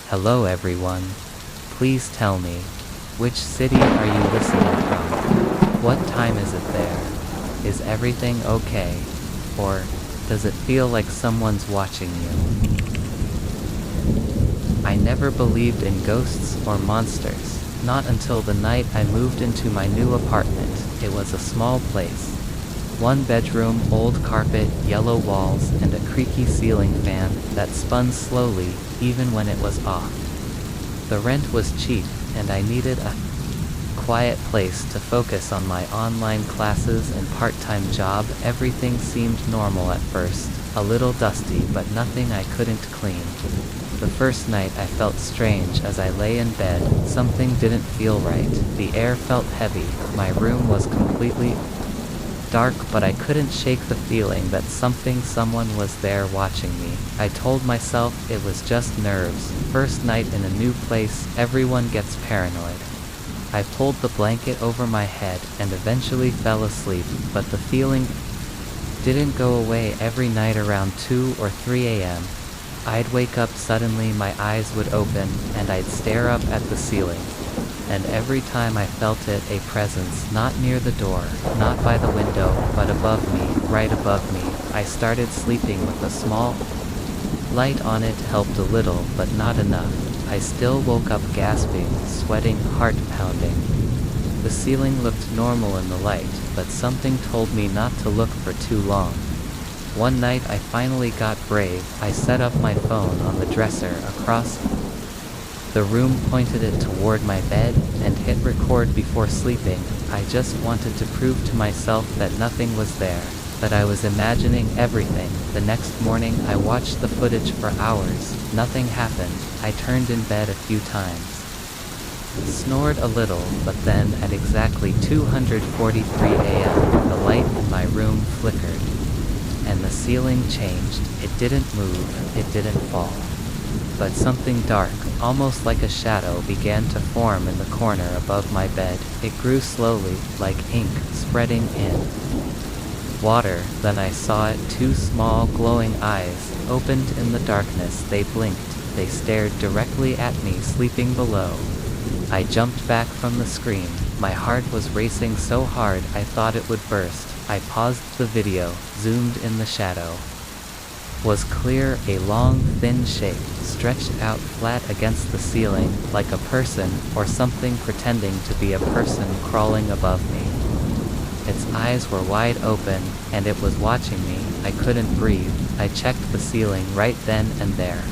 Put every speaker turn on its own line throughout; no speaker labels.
Hello everyone. Please tell me, which city are you listening from? What time is it there? Is everything okay? Or does it feel like someone's watching you? I never believed in ghosts or monsters, not until the night I moved into my new apartment. It was a small place. One bedroom, old carpet, yellow walls, and a creaky ceiling fan that spun slowly, even when it was off. The rent was cheap, and I needed a quiet place to focus on my online classes and part-time job. Everything seemed normal at first, a little dusty but nothing I couldn't clean. The first night I felt strange as I lay in bed. Something didn't feel right. The air felt heavy. My room was completely dark, but I couldn't shake the feeling that someone was there watching me. I told myself it was just nerves. First night in a new place, everyone gets paranoid. I pulled the blanket over my head and eventually fell asleep, but the feeling didn't go away. Every night around 2 or 3 a.m., I'd wake up suddenly, my eyes would open, and I'd stare up at the ceiling. And every time I felt it, a presence, not near the door, not by the window, but above me, right above me. I started sleeping with a small light on. It helped a little, but not enough. I still woke up gasping, sweating, heart pounding. The ceiling looked normal in the light, but something told me not to look for too long. One night I finally got brave. I set up my phone on the dresser across the room, pointed it toward my bed, and hit record before sleeping. I just wanted to prove to myself that nothing was there, that I was imagining everything. The next morning I watched the footage for hours. Nothing happened. I turned in bed a few times, snored a little, but then at exactly 2:43 a.m., the light in my room flickered, and the ceiling changed. It didn't move, it didn't fall. But something dark, almost like a shadow, began to form in the corner above my bed. It grew slowly, like ink spreading in water. Then I saw it. Two small glowing eyes opened in the darkness. They blinked. They stared directly at me sleeping below. I jumped back from the screen. My heart was racing so hard I thought it would burst. I paused the video, zoomed in. The shadow was clear, a long, thin shape, stretched out flat against the ceiling, like a person, or something pretending to be a person, crawling above me. Its eyes were wide open, and it was watching me. I couldn't breathe. I checked the ceiling right then and there.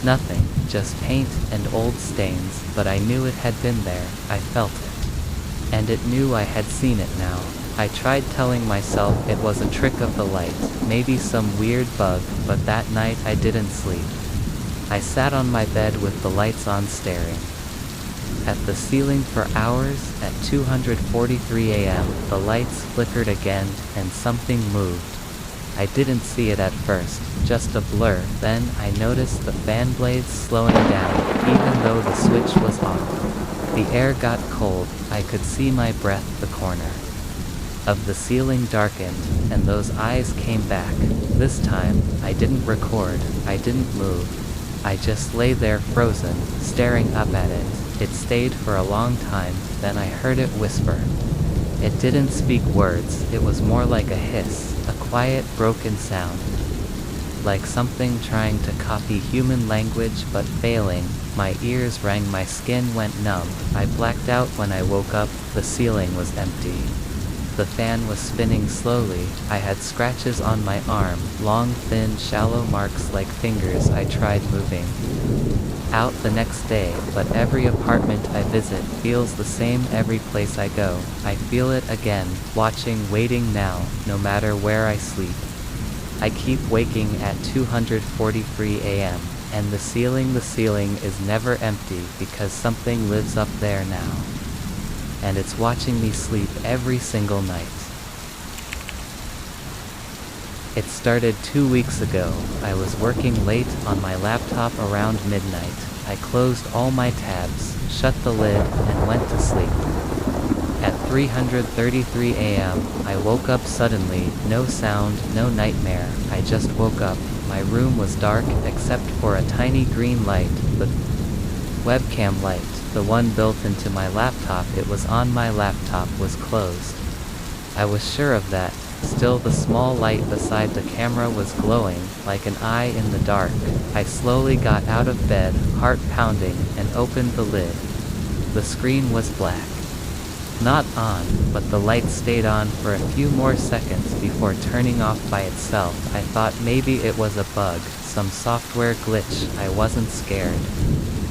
Nothing, just paint and old stains, but I knew it had been there. I felt it. And it knew I had seen it now. I tried telling myself it was a trick of the light, maybe some weird bug, but that night I didn't sleep. I sat on my bed with the lights on, staring at the ceiling for hours. At 2:43 a.m., the lights flickered again, and something moved. I didn't see it at first, just a blur. Then I noticed the fan blades slowing down, even though the switch was off. The air got cold. I could see my breath. The corner of the ceiling darkened, and those eyes came back. This time, I didn't record, I didn't move. I just lay there frozen, staring up at it. It stayed for a long time, then I heard it whisper. It didn't speak words, it was more like a hiss, a quiet, broken sound. Like something trying to copy human language but failing. My ears rang, my skin went numb. I blacked out when I woke up. The ceiling was empty. The fan was spinning slowly. I had scratches on my arm, long, thin, shallow marks like fingers. I tried moving out the next day, but every apartment I visit feels the same. Every place I go, I feel it again, watching, waiting now, no matter where I sleep. I keep waking at 2:43 a.m., and the ceiling is never empty because something lives up there now. And it's watching me sleep every single night. It started 2 weeks ago. I was working late on my laptop around midnight. I closed all my tabs, shut the lid, and went to sleep. At 3:33 a.m., I woke up suddenly. No sound, no nightmare. I just woke up, My room was dark except for a tiny green light, the webcam light, the one built into my laptop. It was on. My laptop was closed. I was sure of that. Still, the small light beside the camera was glowing, like an eye in the dark. I slowly got out of bed, heart pounding, and opened the lid. The screen was black. Not on, but the light stayed on for a few more seconds before turning off by itself. I thought maybe it was a bug, some software glitch. I wasn't scared.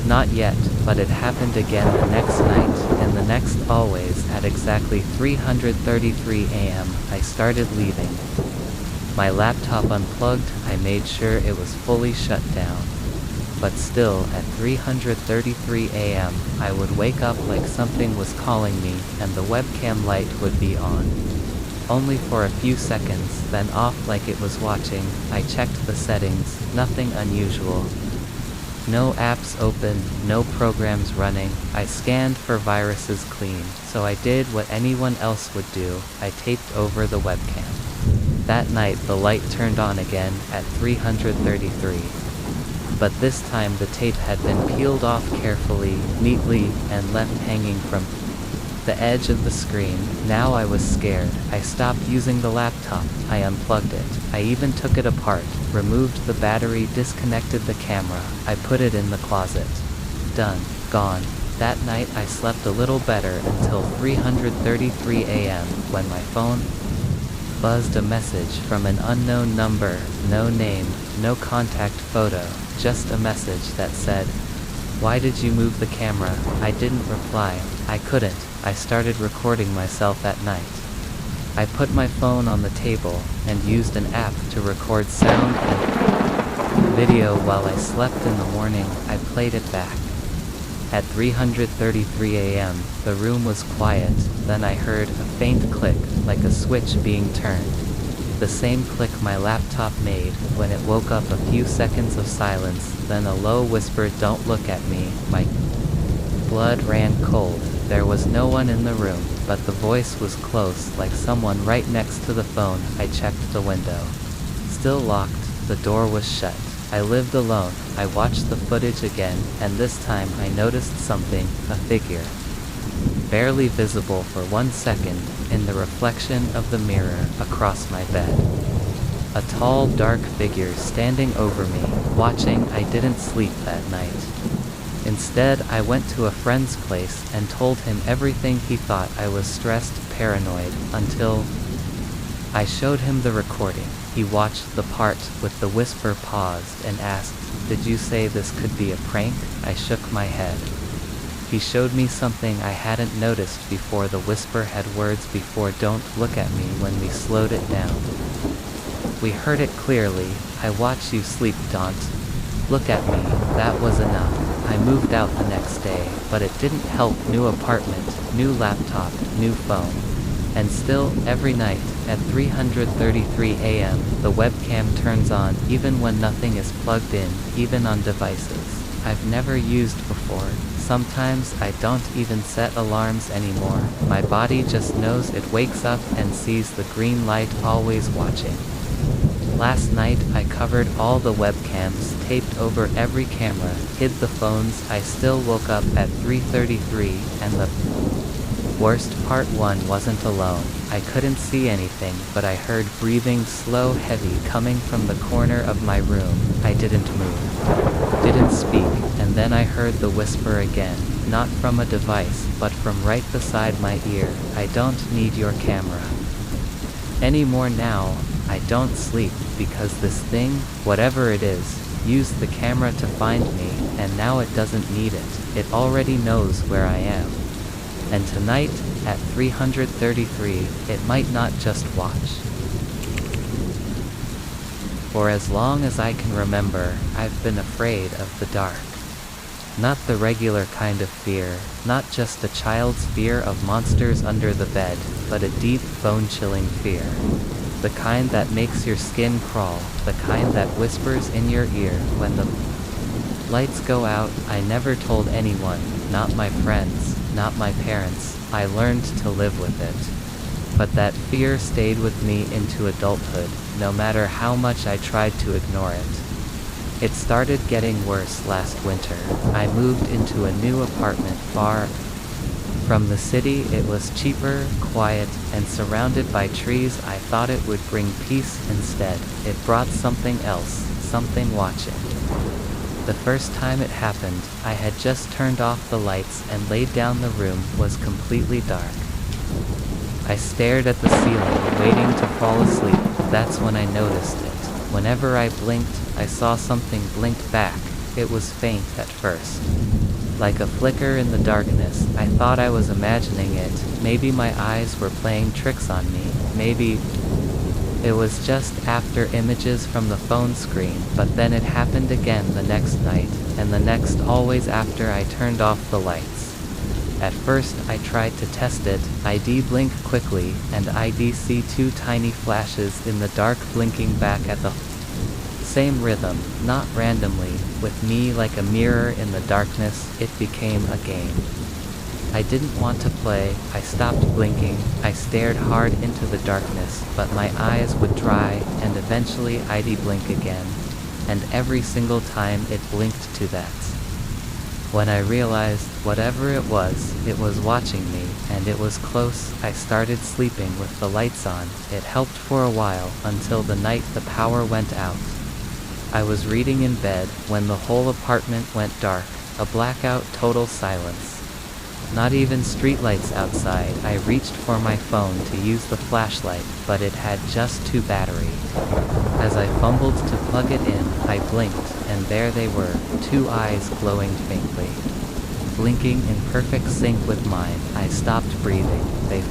Not yet, but it happened again the next night, and the next. Always at exactly 3:33 a.m. I started leaving. My laptop unplugged. I made sure it was fully shut down. But still, at 3:33 a.m., I would wake up like something was calling me, and the webcam light would be on. Only for a few seconds, then off like it was watching. I checked the settings, nothing unusual. No apps open, no programs running. I scanned for viruses clean, so I did what anyone else would do. I taped over the webcam. That night the light turned on again at 3:33. But this time the tape had been peeled off carefully, neatly, and left hanging from the edge of the screen. Now I was scared. I stopped using the laptop. I unplugged it. I even took it apart, removed the battery, disconnected the camera. I put it in the closet. Done. Gone. That night I slept a little better until 3:33 a.m. when my phone buzzed. A message from an unknown number. No name, no contact photo, just a message that said, "Why did you move the camera?" I didn't reply. I couldn't. I started recording myself at night. I put my phone on the table and used an app to record sound and video while I slept. In the morning, I played it back. At 3:33 a.m., the room was quiet. Then I heard a faint click, like a switch being turned. The same click my laptop made when it woke up. A few seconds of silence, then a low whisper, "Don't look at me." My blood ran cold. There was no one in the room, but the voice was close, like someone right next to the phone. I checked the window. Still locked, the door was shut. I lived alone. I watched the footage again, and this time I noticed something, a figure. Barely visible for 1 second, in the reflection of the mirror across my bed. A tall, dark figure standing over me, watching. I didn't sleep that night. Instead, I went to a friend's place and told him everything. He thought I was stressed, paranoid, until I showed him the recording. He watched the part with the whisper, paused, and asked, "Did you say this could be a prank?" I shook my head. He showed me something I hadn't noticed before. The whisper had words before, "Don't look at me," when we slowed it down. We heard it clearly. "I watch you sleep, don't look at me." That was enough. I moved out the next day, but it didn't help. New apartment, new laptop, new phone. And still, every night, at 3:33 a.m., the webcam turns on, even when nothing is plugged in, even on devices I've never used before. Sometimes I don't even set alarms anymore. My body just knows. It wakes up and sees the green light, always watching. Last night I covered all the webcams, taped over every camera, hid the phones. I still woke up at 3:33, and the worst part, one wasn't alone. I couldn't see anything, but I heard breathing, slow, heavy, coming from the corner of my room. I didn't move, didn't speak, and then I heard the whisper again, not from a device, but from right beside my ear. "I don't need your camera anymore now. I don't sleep, because this thing, whatever it is, used the camera to find me, and now it doesn't need it. It already knows where I am. And tonight, at 3:33, it might not just watch. For as long as I can remember, I've been afraid of the dark. Not the regular kind of fear, not just a child's fear of monsters under the bed, but a deep, bone-chilling fear. The kind that makes your skin crawl, the kind that whispers in your ear when the lights go out. I never told anyone, not my friends, not my parents. I learned to live with it. But that fear stayed with me into adulthood, no matter how much I tried to ignore it. It started getting worse last winter. I moved into a new apartment far from the city. It was cheaper, quiet, and surrounded by trees. I thought it would bring peace. Instead, it brought something else, something watching. The first time it happened, I had just turned off the lights and laid down. The room was completely dark. I stared at the ceiling, waiting to fall asleep. That's when I noticed it. Whenever I blinked, I saw something blink back. It was faint at first, like a flicker in the darkness. I thought I was imagining it. Maybe my eyes were playing tricks on me. Maybe it was just after images from the phone screen. But then it happened again the next night, and the next, always after I turned off the lights. At first, I tried to test it. I'd blink quickly, and I'd see two tiny flashes in the dark blinking back at the same rhythm, not randomly, with me like a mirror in the darkness. It became a game. I didn't want to play. I stopped blinking. I stared hard into the darkness, but my eyes would dry, and eventually I'd blink again. And every single time it blinked to that. When I realized, whatever it was watching me, and it was close. I started sleeping with the lights on. It helped for a while, until the night the power went out. I was reading in bed, when the whole apartment went dark, a blackout, total silence. Not even streetlights outside. I reached for my phone to use the flashlight, but it had just 2 battery. As I fumbled to plug it in, I blinked, and there they were, 2 eyes glowing faintly, blinking in perfect sync with mine. I stopped breathing. They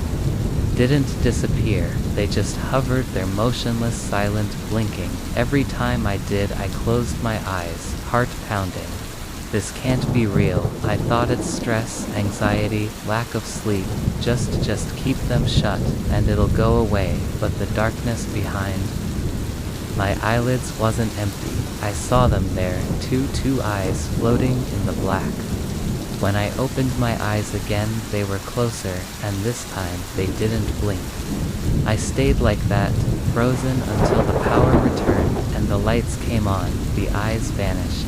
didn't disappear, they just hovered there, motionless, silent, blinking. Every time I did, I closed my eyes, heart pounding. This can't be real. I thought it's stress, anxiety, lack of sleep. Just keep them shut, and it'll go away. But the darkness behind my eyelids wasn't empty. I saw them there, two eyes floating in the black. When I opened my eyes again, they were closer, and this time, they didn't blink. I stayed like that, frozen, until the power returned, and the lights came on. The eyes vanished.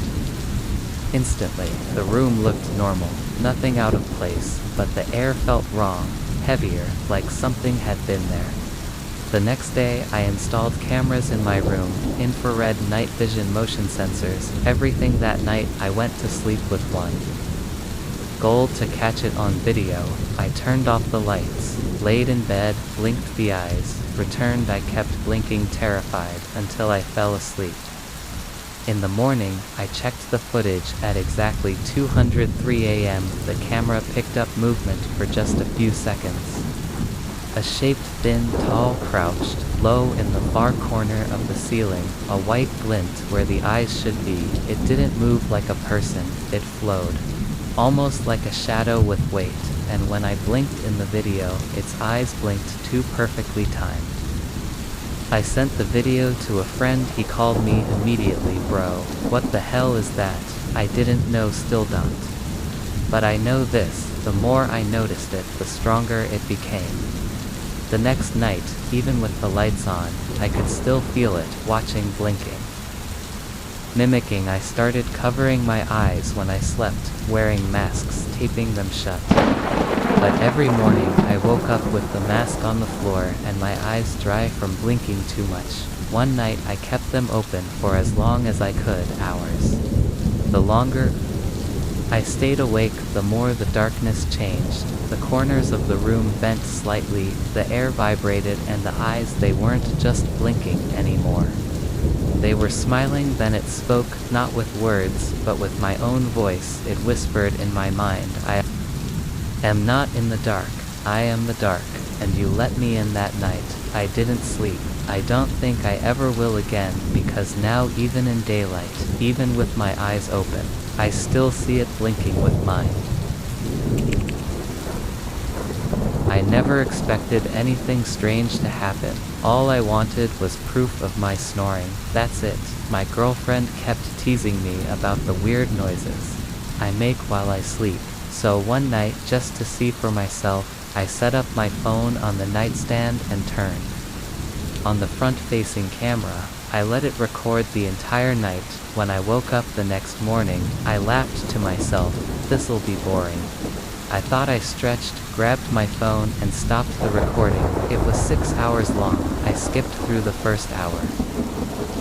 Instantly, the room looked normal, nothing out of place, but the air felt wrong, heavier, like something had been there. The next day, I installed cameras in my room, infrared night vision motion sensors, everything. That night, I went to sleep with one goal: to catch it on video. I turned off the lights, laid in bed, blinked the eyes, returned. I kept blinking, terrified, until I fell asleep. In the morning, I checked the footage at exactly 2:03 a.m. The camera picked up movement for just a few seconds. A shape, thin, tall, crouched low in the far corner of the ceiling, a white glint where the eyes should be. It didn't move like a person, it flowed, almost like a shadow with weight, and when I blinked in the video, its eyes blinked too perfectly timed. I sent the video to a friend. He called me immediately. "Bro, what the hell is that?" I didn't know, still don't. But I know this, the more I noticed it, the stronger it became. The next night, even with the lights on, I could still feel it, watching, blinking. Mimicking, I started covering my eyes when I slept, wearing masks, taping them shut. But every morning, I woke up with the mask on the floor and my eyes dry from blinking too much. One night, I kept them open for as long as I could, hours. The longer I stayed awake, the more the darkness changed. The corners of the room bent slightly, the air vibrated, and the eyes, they weren't just blinking anymore. They were smiling. Then it spoke, not with words, but with my own voice. It whispered in my mind, "I am not in the dark. I am the dark, and you let me in that night. I didn't sleep. I don't think I ever will again, because now, even in daylight, even with my eyes open, I still see it blinking with mine." I never expected anything strange to happen. All I wanted was proof of my snoring. That's it. My girlfriend kept teasing me about the weird noises I make while I sleep. So one night, just to see for myself, I set up my phone on the nightstand and turned on the front-facing camera. I let it record the entire night. When I woke up the next morning, I laughed to myself, this'll be boring. I thought. I stretched, grabbed my phone, and stopped the recording. It was 6 hours long. I skipped through the first hour.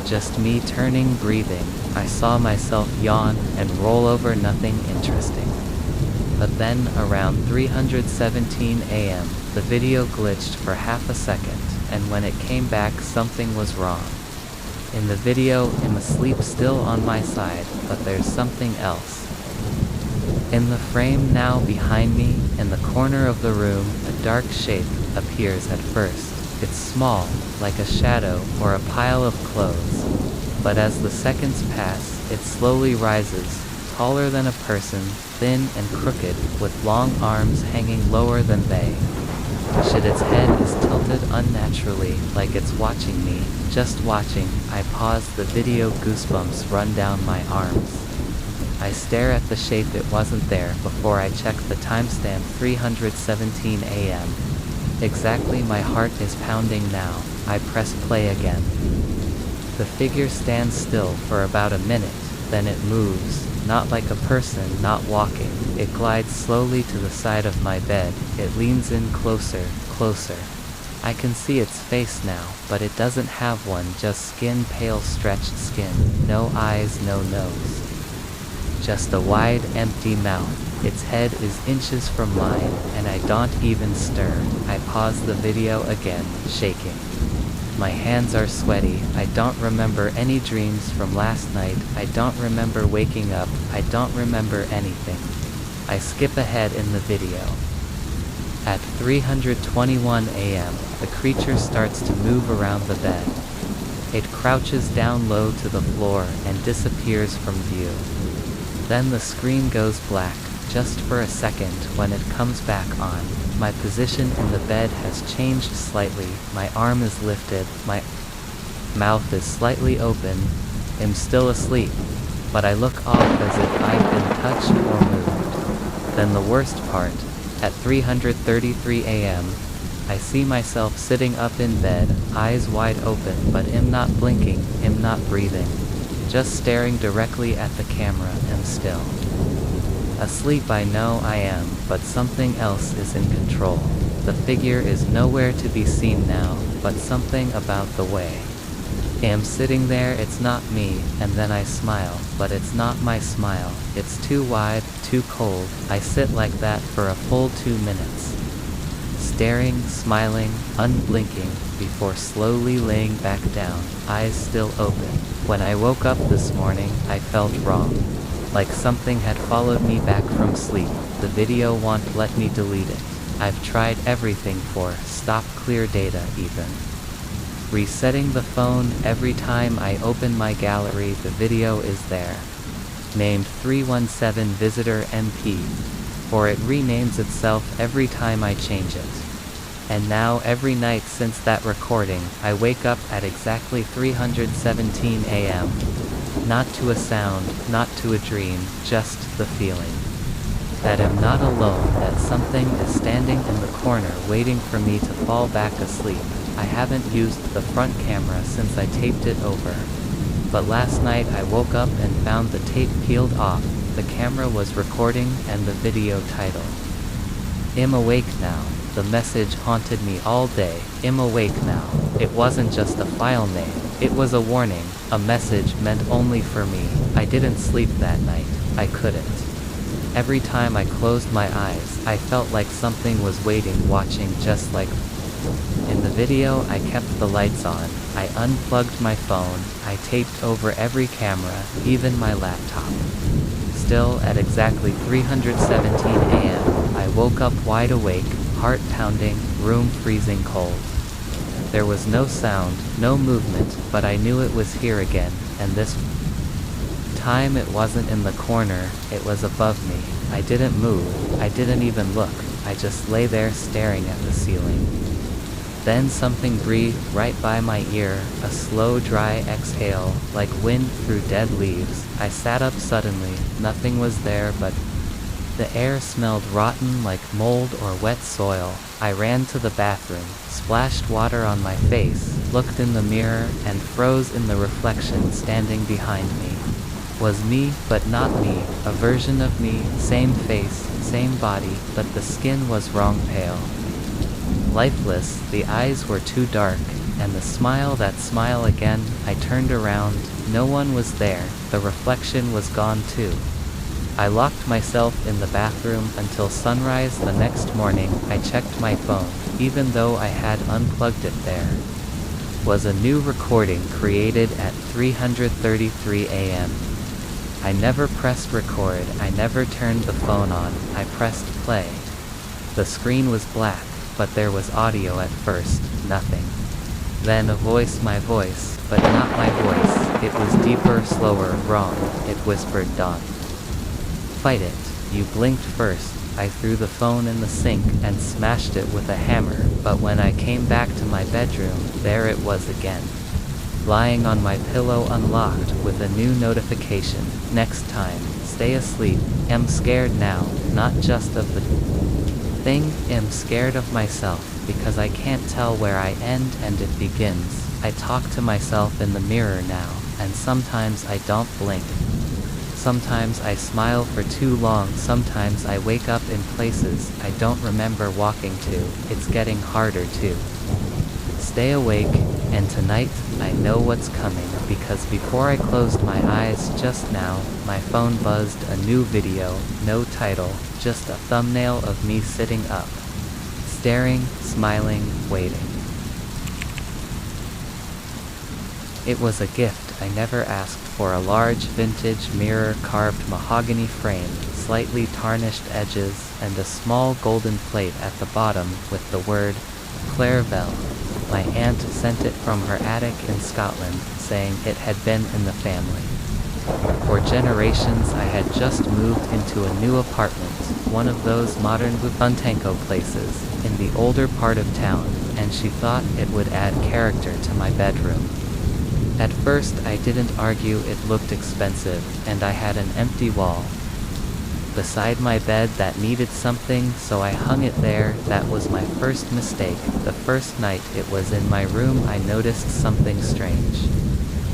Just me turning, breathing. I saw myself yawn and roll over, nothing interesting. But then, around 3:17 a.m., the video glitched for half a second, and when it came back, something was wrong. In the video, I'm asleep still on my side, but there's something else. In the frame now behind me, in the corner of the room, a dark shape appears at first. It's small, like a shadow or a pile of clothes. But as the seconds pass, it slowly rises, taller than a person, thin and crooked, with long arms hanging lower than they. Its head is tilted unnaturally, like it's watching me, just watching. I pause the video, goosebumps run down my arms. I stare at the shape. It wasn't there before I checked the timestamp, 3:17 a.m. Exactly. My heart is pounding now. I press play again. The figure stands still for about a minute, then it moves, not like a person, not walking. It glides slowly to the side of my bed. It leans in closer, closer. I can see its face now, but it doesn't have one, just skin, pale stretched skin. No eyes, no nose. Just a wide, empty mouth. Its head is inches from mine, and I don't even stir. I pause the video again, shaking. My hands are sweaty. I don't remember any dreams from last night. I don't remember waking up. I don't remember anything. I skip ahead in the video. At 3:21 a.m., the creature starts to move around the bed. It crouches down low to the floor and disappears from view. Then the screen goes black, just for a second. When it comes back on, my position in the bed has changed slightly. My arm is lifted, my mouth is slightly open. I'm still asleep, but I look off as if I've been touched or moved. Then the worst part, at 3:33 a.m., I see myself sitting up in bed, eyes wide open, but I'm not blinking, I'm not breathing. Just staring directly at the camera, and still. Asleep I know I am, but something else is in control. The figure is nowhere to be seen now, but something about the way I'm sitting there, it's not me, and then I smile, but it's not my smile. It's too wide, too cold. I sit like that for a full 2 minutes. Staring, smiling, unblinking, before slowly laying back down, eyes still open. When I woke up this morning, I felt wrong. Like something had followed me back from sleep. The video won't let me delete it. I've tried everything for stop clear data even. Resetting the phone, every time I open my gallery the video is there. Named 317 Visitor MP. Or it renames itself every time I change it. And now every night since that recording, I wake up at exactly 3:17 a.m. Not to a sound, not to a dream, just the feeling that I'm not alone, that something is standing in the corner waiting for me to fall back asleep. I haven't used the front camera since I taped it over. But last night I woke up and found the tape peeled off, the camera was recording, and the video title. I'm awake now. The message haunted me all day. I'm awake now. It wasn't just a file name, it was a warning, a message meant only for me. I didn't sleep that night. I couldn't. Every time I closed my eyes, I felt like something was waiting, watching, just like. In the video I kept the lights on, I unplugged my phone, I taped over every camera, even my laptop. Still, at exactly 3:17 a.m., I woke up wide awake, heart pounding, room freezing cold. There was no sound, no movement, but I knew it was here again, and this time it wasn't in the corner, it was above me. I didn't move, I didn't even look, I just lay there staring at the ceiling. Then something breathed right by my ear, a slow dry exhale, like wind through dead leaves. I sat up suddenly, nothing was there but The air smelled rotten like mold or wet soil. I ran to the bathroom, splashed water on my face, looked in the mirror, and froze in the reflection standing behind me. Was me, but not me, a version of me, same face, same body, but the skin was wrong pale. Lifeless, the eyes were too dark, and the smile, that smile again. I turned around, no one was there, the reflection was gone too. I locked myself in the bathroom until sunrise the next morning. I checked my phone, even though I had unplugged it. There was a new recording created at 3:33 a.m. I never pressed record, I never turned the phone on, I pressed play. The screen was black, but there was audio at first, nothing. Then a voice, my voice, but not my voice. It was deeper, slower, wrong. It whispered, "Don't fight it. You blinked first." I threw the phone in the sink and smashed it with a hammer, but when I came back to my bedroom, there it was again. Lying on my pillow unlocked with a new notification. Next time, stay asleep. Am scared now, not just of the thing, am scared of myself, because I can't tell where I end and it begins. I talk to myself in the mirror now, and sometimes I don't blink. Sometimes I smile for too long, sometimes I wake up in places I don't remember walking to. It's getting harder to stay awake, and tonight, I know what's coming, because before I closed my eyes just now, my phone buzzed a new video, no title, just a thumbnail of me sitting up, staring, smiling, waiting. It was a gift I never asked for, a large vintage mirror, carved mahogany frame, slightly tarnished edges, and a small golden plate at the bottom with the word Crave. My aunt sent it from her attic in Scotland, saying it had been in the family for generations. I had just moved into a new apartment, one of those modern Buntanko places, in the older part of town, and she thought it would add character to my bedroom. At first I didn't argue, it looked expensive, and I had an empty wall beside my bed that needed something, so I hung it there. That was my first mistake. The first night it was in my room, I noticed something strange.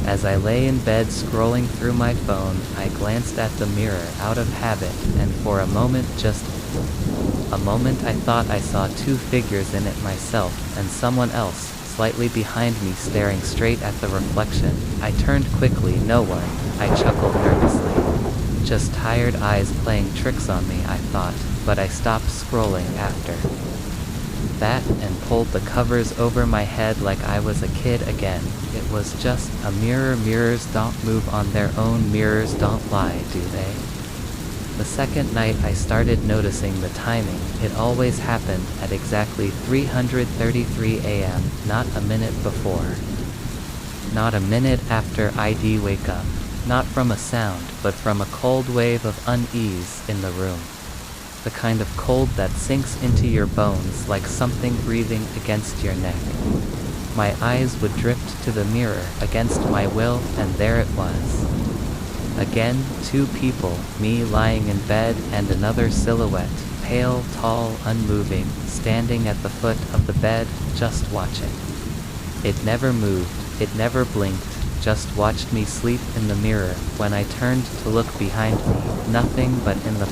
As I lay in bed scrolling through my phone, I glanced at the mirror out of habit, and for a moment, just a moment, I thought I saw two figures in it, myself and someone else, slightly behind me, staring straight at the reflection. I turned quickly, no one. I chuckled nervously. Just tired eyes playing tricks on me, I thought, but I stopped scrolling after that and pulled the covers over my head like I was a kid again. It was just a mirror. Mirrors don't move on their own. Mirrors don't lie, do they? The second night I started noticing the timing. It always happened at exactly 3:33 a.m., not a minute before. Not a minute after I'd wake up. Not from a sound, but from a cold wave of unease in the room. The kind of cold that sinks into your bones like something breathing against your neck. My eyes would drift to the mirror against my will, and there it was. Again, two people, me lying in bed and another silhouette, pale, tall, unmoving, standing at the foot of the bed, just watching. It never moved, it never blinked, just watched me sleep in the mirror. When I turned to look behind me, nothing, but in the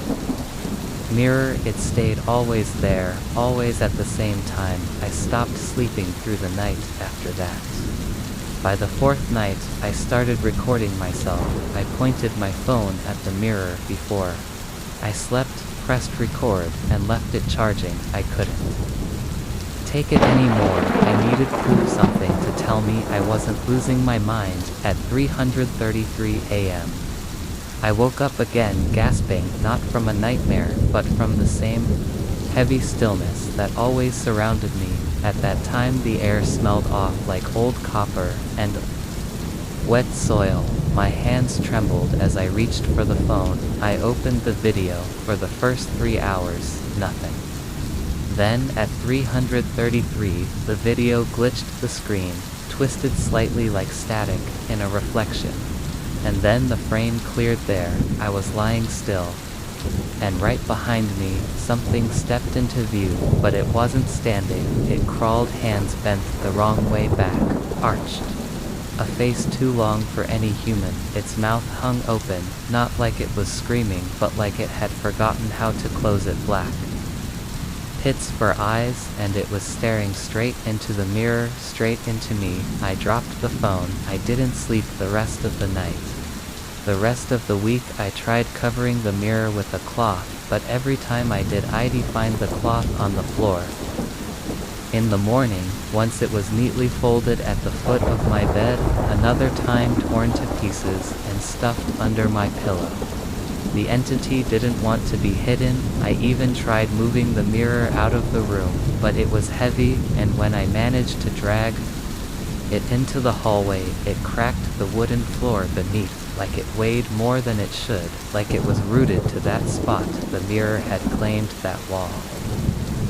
mirror it stayed always there, always at the same time. I stopped sleeping through the night after that. By the fourth night, I started recording myself. I pointed my phone at the mirror before I slept, pressed record, and left it charging. I couldn't take it anymore. I needed proof, something to tell me I wasn't losing my mind. At 3:33 a.m. I woke up again, gasping, not from a nightmare, but from the same heavy stillness that always surrounded me. At that time the air smelled off like old copper and wet soil. My hands trembled as I reached for the phone. I opened the video. For the first 3 hours, nothing. Then, at 3:33, the video glitched, the screen twisted slightly like static in a reflection. And then the frame cleared there. I was lying still, And right behind me, something stepped into view, but it wasn't standing. It crawled, hands bent the wrong way back, arched. A face too long for any human. Its mouth hung open, not like it was screaming, but like it had forgotten how to close it. Black pits for eyes, and it was staring straight into the mirror, straight into me. I dropped the phone. I didn't sleep the rest of the night. The rest of the week I tried covering the mirror with a cloth, but every time I did I'd find the cloth on the floor. In the morning, once it was neatly folded at the foot of my bed, another time torn to pieces and stuffed under my pillow. The entity didn't want to be hidden. I even tried moving the mirror out of the room, but it was heavy, and when I managed to drag it into the hallway, it cracked the wooden floor beneath, like it weighed more than it should, like it was rooted to that spot. The mirror had claimed that wall.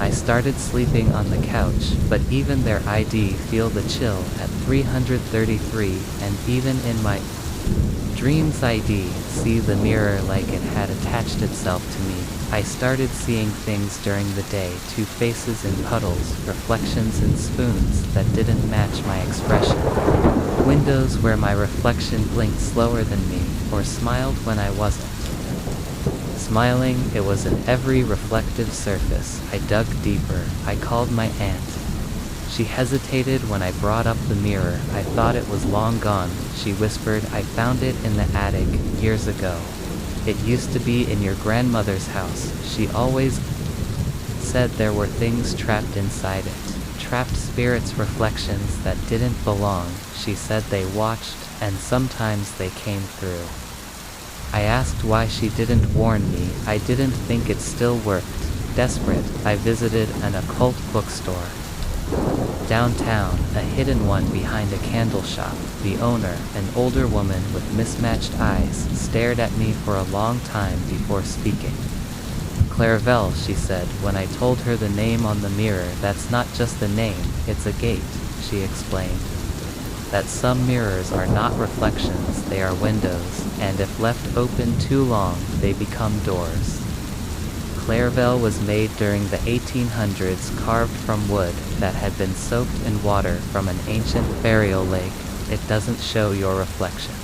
I started sleeping on the couch, but even there I'd feel the chill at 333, and even in my dreams I'd see the mirror like it had attached itself to me. I started seeing things during the day, two faces in puddles, reflections in spoons that didn't match my expression. Windows where my reflection blinked slower than me, or smiled when I wasn't smiling. It was in every reflective surface. I dug deeper. I called my aunt. She hesitated when I brought up the mirror. I thought it was long gone, she whispered. I found it in the attic, years ago. It used to be in your grandmother's house. She always said there were things trapped inside it. Trapped spirits, reflections that didn't belong. She said they watched, and sometimes they came through. I asked why she didn't warn me. I didn't think it still worked. Desperate, I visited an occult bookstore downtown, a hidden one behind a candle shop. The owner, an older woman with mismatched eyes, stared at me for a long time before speaking. Clairvel, she said, when I told her the name on the mirror. That's not just a name, it's a gate, she explained. That some mirrors are not reflections, they are windows, and if left open too long, they become doors. Clairvel was made during the 1800s, carved from wood that had been soaked in water from an ancient burial lake. It doesn't show your reflection.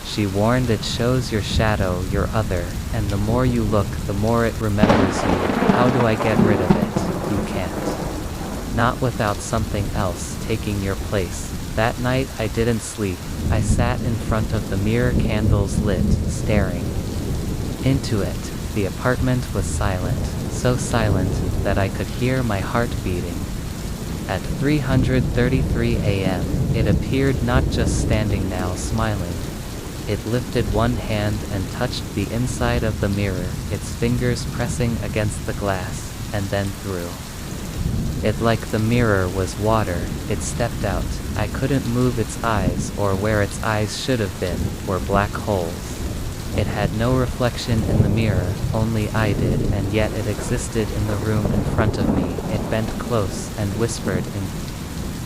She warned, it shows your shadow, your other, and the more you look, the more it remembers you. How do I get rid of it? You can't. Not without something else taking your place. That night I didn't sleep. I sat in front of the mirror, candles lit, staring into it. The apartment was silent, so silent that I could hear my heart beating. At 3:33 a.m., it appeared, not just standing now smiling. It lifted one hand and touched the inside of the mirror, its fingers pressing against the glass, and then through it like the mirror was water. It stepped out. I couldn't move its eyes, or where its eyes should have been were black holes. It had no reflection in the mirror, only I did, and yet it existed in the room in front of me. It bent close and whispered in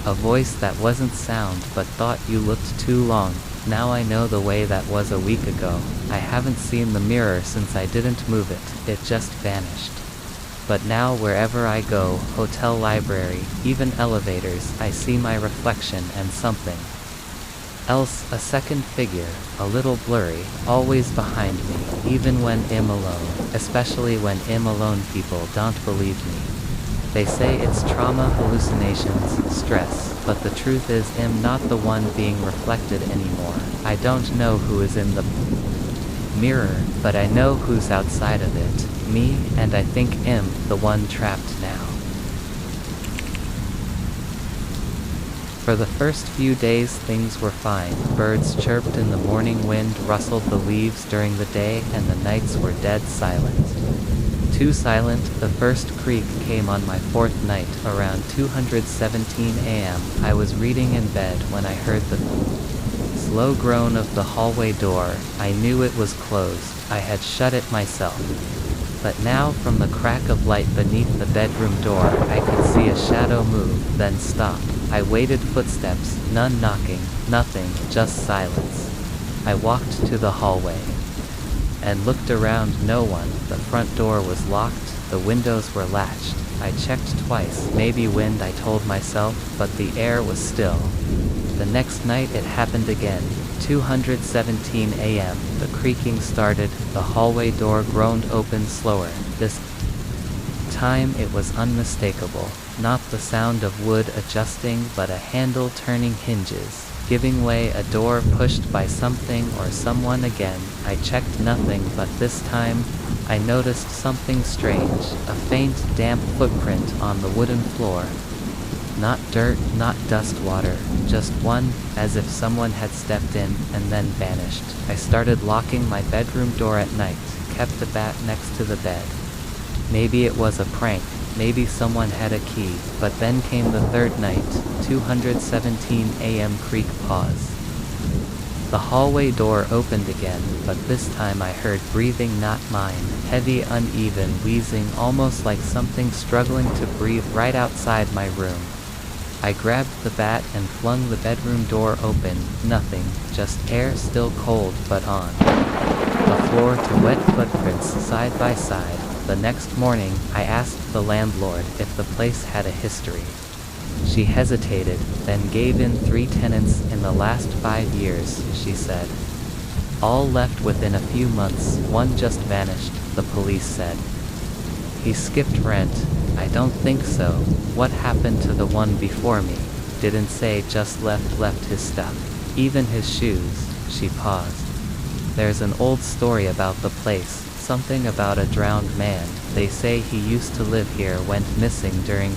a voice that wasn't sound but thought, you looked too long. Now I know the way that was a week ago. I haven't seen the mirror since I didn't move it. It just vanished. But now wherever I go, hotel, library, even elevators, I see my reflection and something else, a second figure, a little blurry, always behind me, even when I'm alone, especially when I'm alone. People don't believe me. They say it's trauma, hallucinations, stress, but the truth is I'm not the one being reflected anymore. I don't know who is in the mirror, but I know who's outside of it, me, and I think I'm the one trapped now. For the first few days things were fine. Birds chirped in the morning, wind rustled the leaves during the day, and the nights were dead silent. Too silent. The first creak came on my fourth night, around 2:17 a.m. I was reading in bed when I heard the slow groan of the hallway door. I knew it was closed. I had shut it myself. But now, from the crack of light beneath the bedroom door, I could see a shadow move, then stop. I waited. Footsteps, none knocking, nothing, just silence. I walked to the hallway. and looked around. No one. The front door was locked, the windows were latched. I checked twice, maybe wind, I told myself, but the air was still. The next night it happened again. 2:17 a.m. The creaking started, the hallway door groaned open slower. This time it was unmistakable. Not the sound of wood adjusting, but a handle turning hinges, giving way, a door pushed by something or someone again. I checked nothing, but this time I noticed something strange, a faint, damp footprint on the wooden floor. Not dirt, not dust, water, just one, as if someone had stepped in and then vanished. I started locking my bedroom door at night, kept the bat next to the bed. Maybe it was a prank, maybe someone had a key, but then came the third night, 2:17 a.m. creak, pause. The hallway door opened again, but this time I heard breathing, not mine, heavy, uneven wheezing, almost like something struggling to breathe right outside my room. I grabbed the bat and flung the bedroom door open. Nothing, just air, still cold but on the floor to wet footprints side by side. The next morning, I asked the landlord if the place had a history. She hesitated, then gave in 3 tenants in the last 5 years, she said. All left within a few months, one just vanished, the police said. He skipped rent. I don't think so. What happened to the one before me? Didn't say, just left his stuff. Even his shoes. She paused. There's an old story about the place, something about a drowned man. They say he used to live here, went missing during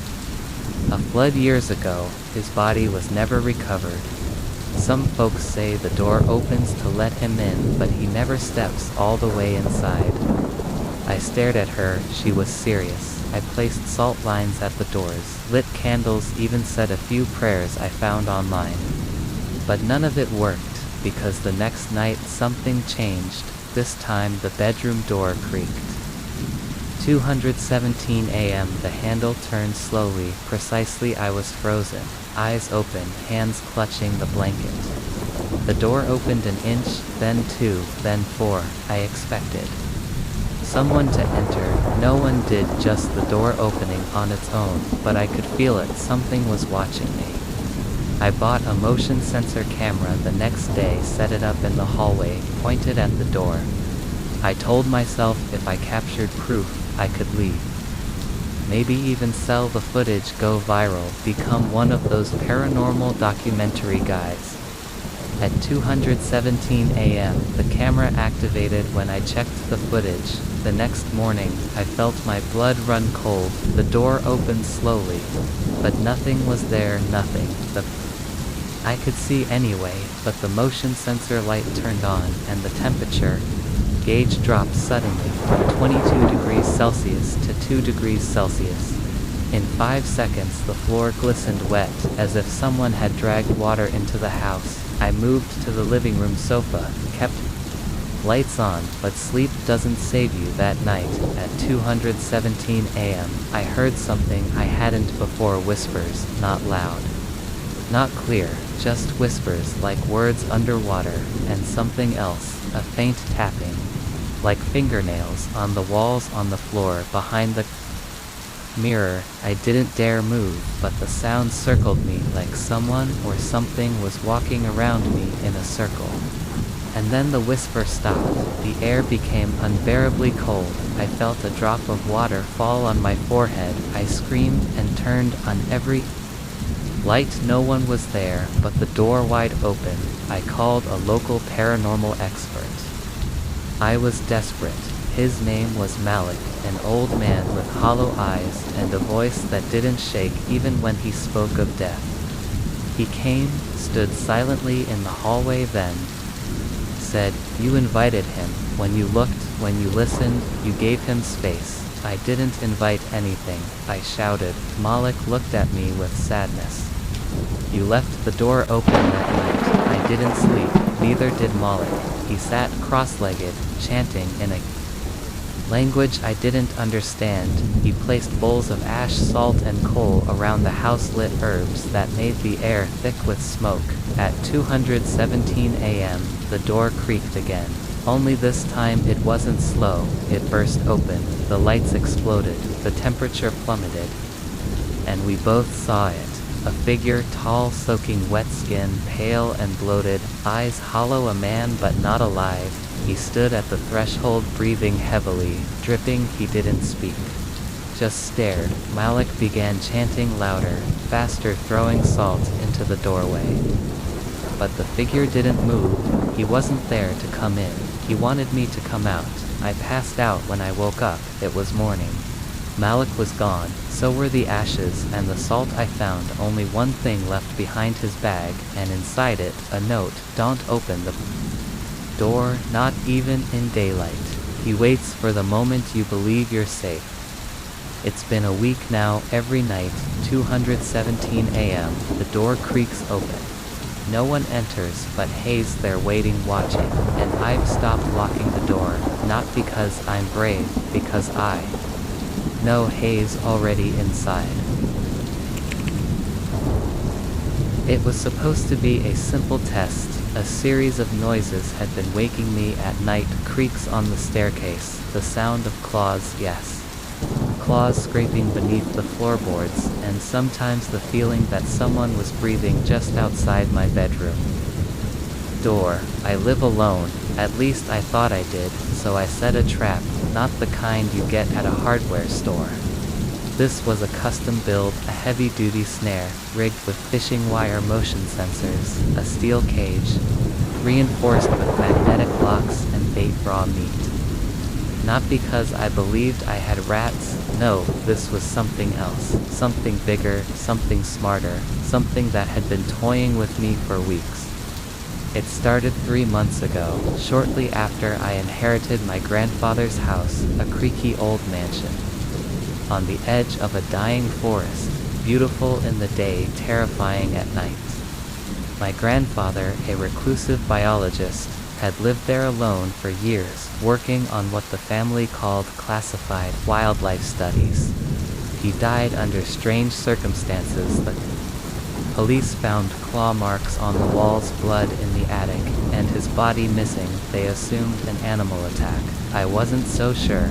a flood years ago. His body was never recovered. Some folks say the door opens to let him in, but he never steps all the way inside. I stared at her. She was serious. I placed salt lines at the doors, lit candles, even said a few prayers I found online. But none of it worked, because the next night something changed. This time the bedroom door creaked. 2:17 a.m. The handle turned slowly, precisely. I was frozen, eyes open, hands clutching the blanket. The door opened an inch, then 2, then 4. I expected someone to enter. No one did, just the door opening on its own, but I could feel it. Something was watching me. I bought a motion sensor camera the next day, set it up in the hallway, pointed at the door. I told myself if I captured proof, I could leave. Maybe even sell the footage, go viral, become one of those paranormal documentary guys. At 2:17 a.m., the camera activated when I checked the footage. The next morning, I felt my blood run cold. The door opened slowly, but nothing was there, nothing. I could see anyway, but the motion sensor light turned on, and the temperature gauge dropped suddenly from 22 degrees Celsius to 2 degrees Celsius. In 5 seconds the floor glistened wet, as if someone had dragged water into the house. I moved to the living room sofa, kept lights on, but sleep doesn't save you. That night, at 2:17 a.m., I heard something I hadn't before. Whispers, not loud, not clear, just whispers, like words underwater, and something else, a faint tapping, like fingernails on the walls, on the floor, behind the mirror. I didn't dare move, but the sound circled me, like someone or something was walking around me in a circle. And then the whisper stopped. The air became unbearably cold. I felt a drop of water fall on my forehead. I screamed and turned on every light. No one was there, but the door wide open. I called a local paranormal expert. I was desperate. His name was Malik, an old man with hollow eyes and a voice that didn't shake even when he spoke of death. He came, stood silently in the hallway, then said, "You invited him. When you looked, when you listened, you gave him space." "I didn't invite anything," I shouted. Malik looked at me with sadness. "You left the door open that night." I didn't sleep, neither did Malik. He sat cross-legged, chanting in a language I didn't understand. He placed bowls of ash, salt, and coal around the house, lit herbs that made the air thick with smoke. At 2:17 a.m., the door creaked again. Only this time it wasn't slow. It burst open, the lights exploded, the temperature plummeted, and we both saw it. A figure, tall, soaking wet skin, pale and bloated, eyes hollow, a man but not alive. He stood at the threshold, breathing heavily, dripping. He didn't speak, just stared. Malik began chanting louder, faster, throwing salt into the doorway. But the figure didn't move. He wasn't there to come in. He wanted me to come out. I passed out when I woke up. It was morning. Malik was gone, so were the ashes and the salt I found. Only one thing left behind his bag, and inside it, a note. Don't open the door, not even in daylight. He waits for the moment you believe you're safe. It's been a week now. Every night, 2:17 a.m., the door creaks open. No one enters, but Hayes there waiting, watching, and I've stopped locking the door, not because I'm brave, because I know Hayes already inside. It was supposed to be a simple test. A series of noises had been waking me at night. Creaks on the staircase, the sound of claws, yes, claws scraping beneath the floorboards, and sometimes the feeling that someone was breathing just outside my bedroom door. I live alone, at least I thought I did, so I set a trap, not the kind you get at a hardware store. This was a custom build, a heavy-duty snare, rigged with fishing wire motion sensors, a steel cage, reinforced with magnetic locks, and bait raw meat. Not because I believed I had rats, no, this was something else, something bigger, something smarter, something that had been toying with me for weeks. It started 3 months ago, shortly after I inherited my grandfather's house, a creaky old mansion on the edge of a dying forest, beautiful in the day, terrifying at night. My grandfather, a reclusive biologist, had lived there alone for years, working on what the family called classified wildlife studies. He died under strange circumstances. The police found claw marks on the walls, blood in the attic, and his body missing. They assumed an animal attack. I wasn't so sure.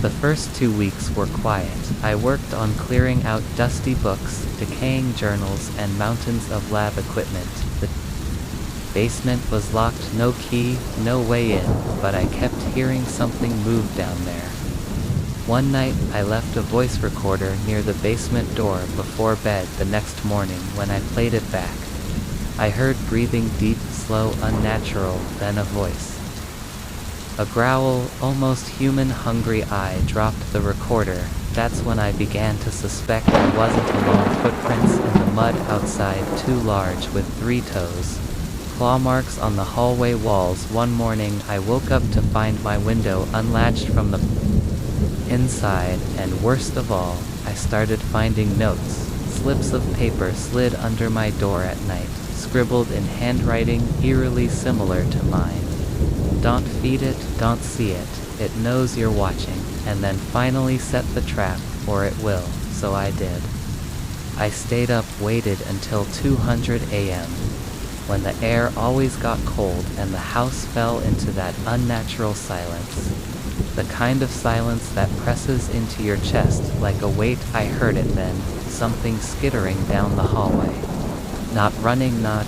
The first 2 weeks were quiet. I worked on clearing out dusty books, decaying journals, and mountains of lab equipment. The basement was locked, no key, no way in, but I kept hearing something move down there. One night, I left a voice recorder near the basement door before bed. The next morning, when I played it back, I heard breathing, deep, slow, unnatural, then a voice. A growl, almost human. Hungry. I dropped the recorder. That's when I began to suspect I wasn't alone. Footprints in the mud outside, too large, with 3 toes. Claw marks on the hallway walls. One morning, I woke up to find my window unlatched from the inside, and worst of all, I started finding notes. Slips of paper slid under my door at night, scribbled in handwriting eerily similar to mine. Don't feed it, don't see it, it knows you're watching, and then finally set the trap, or it will, so I did. I stayed up, waited until 200 a.m., when the air always got cold and the house fell into that unnatural silence. The kind of silence that presses into your chest like a weight. I heard it then, something skittering down the hallway. Not running, not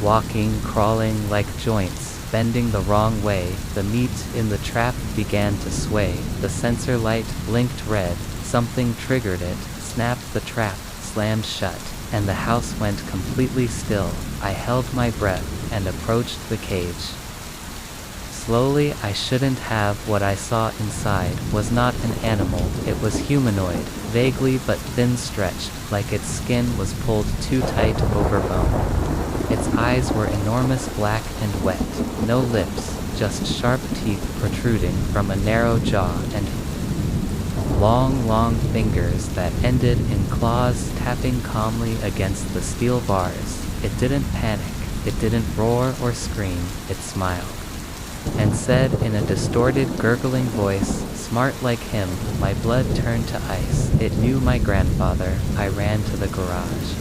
walking, crawling, like joints bending the wrong way. The meat in the trap began to sway. The sensor light blinked red. Something triggered it, snapped. The trap slammed shut, and the house went completely still. I held my breath and approached the cage. Slowly. I shouldn't have. What I saw inside was not an animal. It was humanoid, vaguely but thin, stretched, like its skin was pulled too tight over bone. Its eyes were enormous, black and wet. No lips, just sharp teeth protruding from a narrow jaw, and long fingers that ended in claws tapping calmly against the steel bars. It didn't panic. It didn't roar or scream. It smiled and said in a distorted, gurgling voice, smart like him. My blood turned to ice. It knew my grandfather. I ran to the garage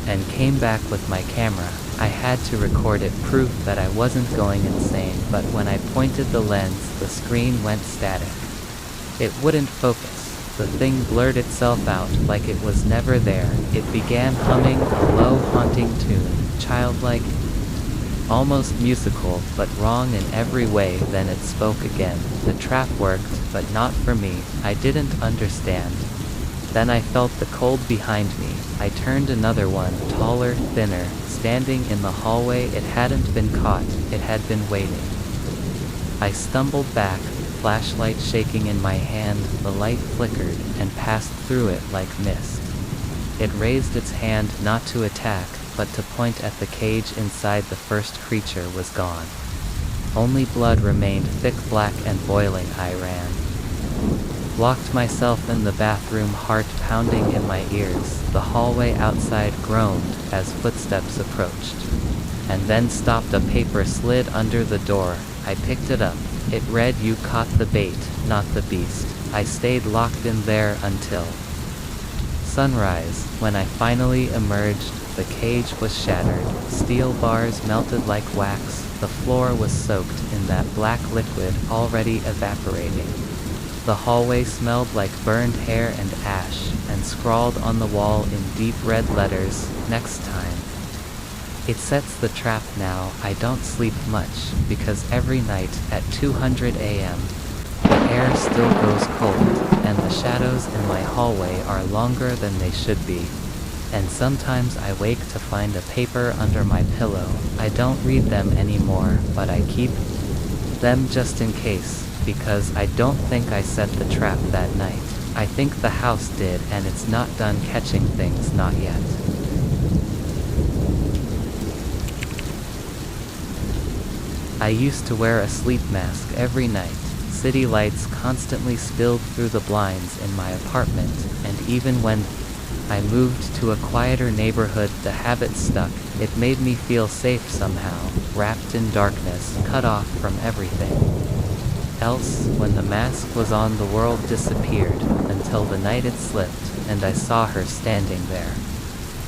and came back with my camera. I had to record it, proof that I wasn't going insane, but when I pointed the lens, the screen went static. It wouldn't focus. The thing blurred itself out like it was never there. It began humming a low, haunting tune, childlike, almost musical, but wrong in every way. Then it spoke again. The trap worked, but not for me. I didn't understand. Then I felt the cold behind me. I turned. Another one, taller, thinner, standing in the hallway. It hadn't been caught. It had been waiting. I stumbled back, flashlight shaking in my hand. The light flickered and passed through it like mist. It raised its hand not to attack, but to point at the cage inside. The first creature was gone. Only blood remained, thick, black, and boiling. I ran. Locked myself in the bathroom, heart pounding in my ears. The hallway outside groaned as footsteps approached. And then stopped. A paper slid under the door. I picked it up. It read, "You caught the bait, not the beast." I stayed locked in there until sunrise. When I finally emerged, the cage was shattered. Steel bars melted like wax. The floor was soaked in that black liquid already evaporating. The hallway smelled like burned hair and ash, and scrawled on the wall in deep red letters, "Next time." It sets the trap now. I don't sleep much, because every night at 200 a.m., the air still goes cold, and the shadows in my hallway are longer than they should be. And sometimes I wake to find a paper under my pillow. I don't read them anymore, but I keep them just in case, because I don't think I set the trap that night. I think the house did, and it's not done catching things, not yet. I used to wear a sleep mask every night. City lights constantly spilled through the blinds in my apartment, and even when I moved to a quieter neighborhood, the habit stuck. It made me feel safe somehow, wrapped in darkness, cut off from everything else. When the mask was on, the world disappeared, until the night it slipped, and I saw her standing there.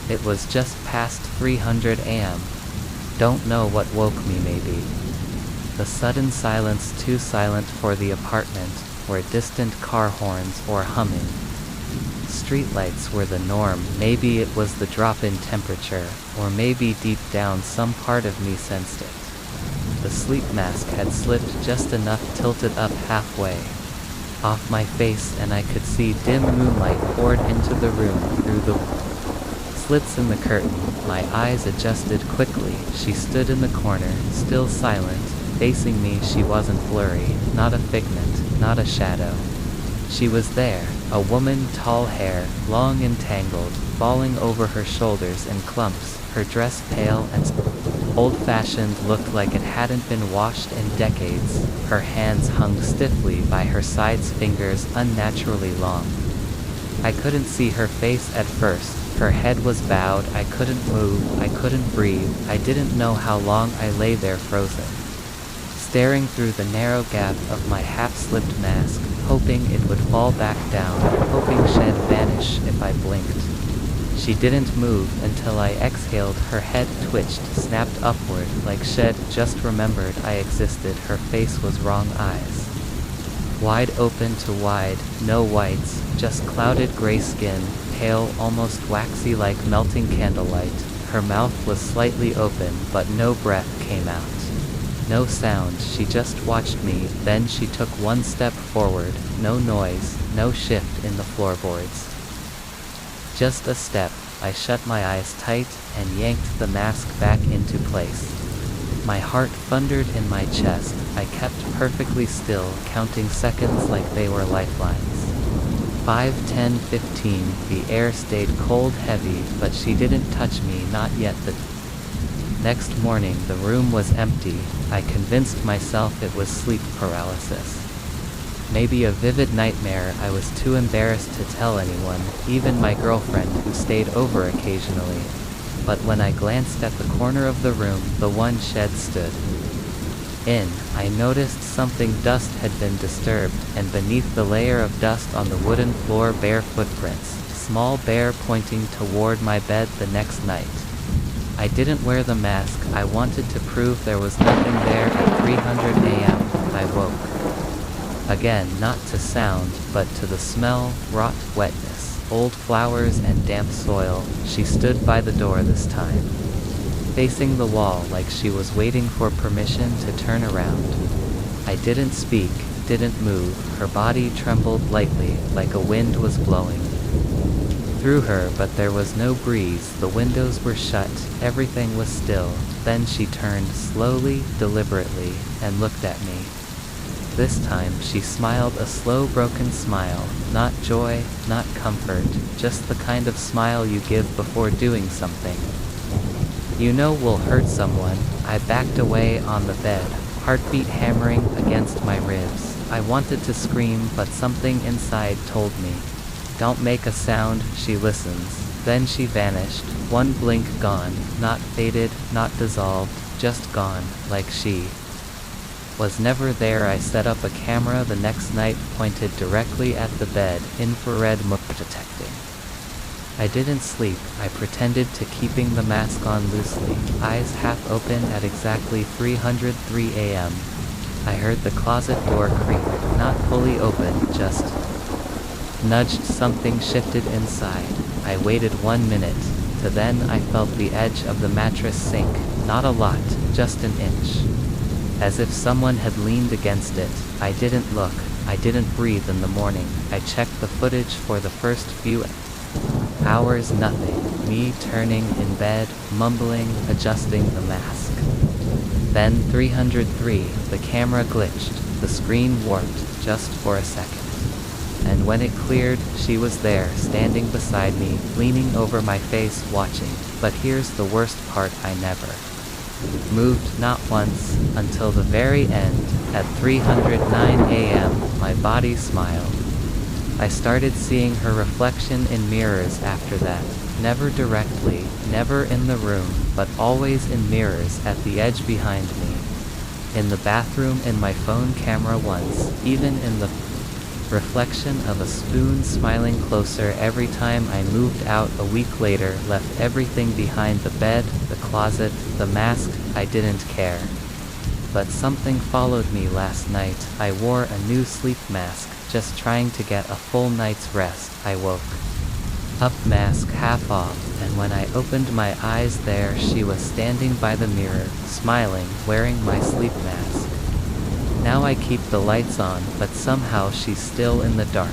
It was just past 300 a.m. Don't know what woke me, maybe the sudden silence, too silent for the apartment, where distant car horns or humming streetlights were the norm. Maybe it was the drop in temperature, or maybe deep down some part of me sensed it. The sleep mask had slipped just enough, tilted up halfway off my face, and I could see dim moonlight poured into the room through the slits in the curtain. My eyes adjusted quickly. She stood in the corner, still silent, facing me. She wasn't blurry, not a figment, not a shadow. She was there, a woman, tall hair, long and tangled, falling over her shoulders in clumps, her dress pale and old-fashioned, looked like it hadn't been washed in decades. Her hands hung stiffly by her sides, fingers unnaturally long. I couldn't see her face at first. Her head was bowed. I couldn't move, I couldn't breathe. I didn't know how long I lay there frozen, staring through the narrow gap of my half-slipped mask, hoping it would fall back down, hoping she'd vanish if I blinked. She didn't move until I exhaled. Her head twitched, snapped upward, like she'd just remembered I existed. Her face was wrong, eyes wide open to wide, no whites, just clouded gray skin, pale, almost waxy like melting candlelight. Her mouth was slightly open, but no breath came out. No sound. She just watched me. Then she took one step forward. No noise, no shift in the floorboards. Just a step. I shut my eyes tight and yanked the mask back into place. My heart thundered in my chest. I kept perfectly still, counting seconds like they were lifelines. 5, 10, 15. The air stayed cold, heavy, but she didn't touch me, not yet. The next morning, the room was empty. I convinced myself it was sleep paralysis. Maybe a vivid nightmare. I was too embarrassed to tell anyone, even my girlfriend who stayed over occasionally. But when I glanced at the corner of the room, the one shed stood in, I noticed something. Dust had been disturbed, and beneath the layer of dust on the wooden floor, bare footprints, small, bare, pointing toward my bed the next night. I didn't wear the mask. I wanted to prove there was nothing there at 300 a.m. I woke. Again, not to sound, but to the smell, rot wetness, old flowers and damp soil. She stood by the door this time, facing the wall like she was waiting for permission to turn around. I didn't speak, didn't move. Her body trembled lightly, like a wind was blowing through her, but there was no breeze. The windows were shut, everything was still. Then she turned slowly, deliberately, and looked at me. This time she smiled, a slow, broken smile. Not joy, not comfort, just the kind of smile you give before doing something you know will hurt someone. I backed away on the bed, heartbeat hammering against my ribs. I wanted to scream, but something inside told me, don't make a sound. She listens. Then she vanished, one blink gone, not faded, not dissolved, just gone, like she was never there. I set up a camera the next night, pointed directly at the bed, infrared motion detecting. I didn't sleep. I pretended to, keeping the mask on loosely, eyes half open. At exactly 303 a.m. I heard the closet door creak, not fully open, just nudged. Something shifted inside. I waited 1 minute, to then I felt the edge of the mattress sink, not a lot, just an inch, as if someone had leaned against it. I didn't look, I didn't breathe. In the morning, I checked the footage for the first few hours. Nothing. Me turning in bed, mumbling, adjusting the mask. Then 303, the camera glitched, the screen warped, just for a second. And when it cleared, she was there, standing beside me, leaning over my face, watching. But here's the worst part, I never moved, not once, until the very end. At 309 a.m., my body smiled. I started seeing her reflection in mirrors after that. Never directly, never in the room, but always in mirrors at the edge behind me. In the bathroom, in my phone camera once, even in the reflection of a spoon smiling closer every time I moved out. A week later, left everything behind, the bed, the closet, the mask. I didn't care. But something followed me last night. I wore a new sleep mask, just trying to get a full night's rest. I woke up, mask half off, and when I opened my eyes, there she was, standing by the mirror, smiling, wearing my sleep mask. Now I keep the lights on, but somehow she's still in the dark.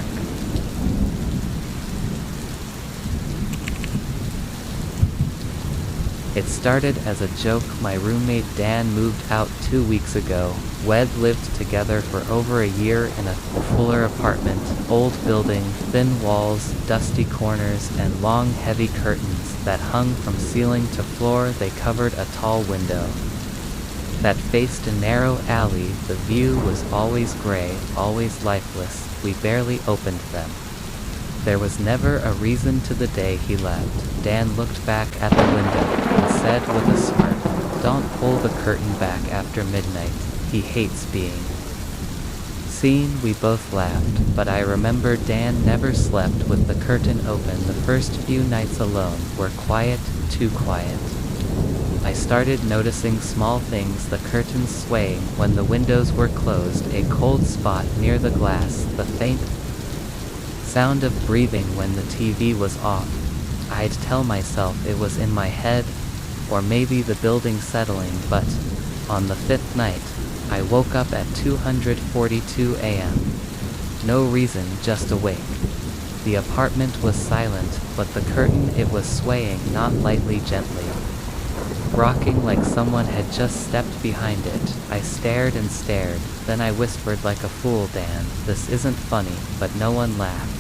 It started as a joke. My roommate Dan moved out 2 weeks ago. We'd lived together for over a year in a fuller apartment, old building, thin walls, dusty corners, and long heavy curtains that hung from ceiling to floor. They covered a tall window that faced a narrow alley. The view was always gray, always lifeless. We barely opened them. There was never a reason to the day he left. Dan looked back at the window and said with a smirk, "Don't pull the curtain back after midnight. He hates being seen." We both laughed, but I remember Dan never slept with the curtain open. The first few nights alone were quiet, too quiet. I started noticing small things, the curtains swaying when the windows were closed, a cold spot near the glass, the faint sound of breathing when the TV was off. I'd tell myself it was in my head, or maybe the building settling, but on the 5th night, I woke up at 2:42 a.m. No reason, just awake. The apartment was silent, but the curtain, it was swaying, not lightly, gently, rocking like someone had just stepped behind it. I stared and stared, then I whispered like a fool, "Dan, this isn't funny," but no one laughed.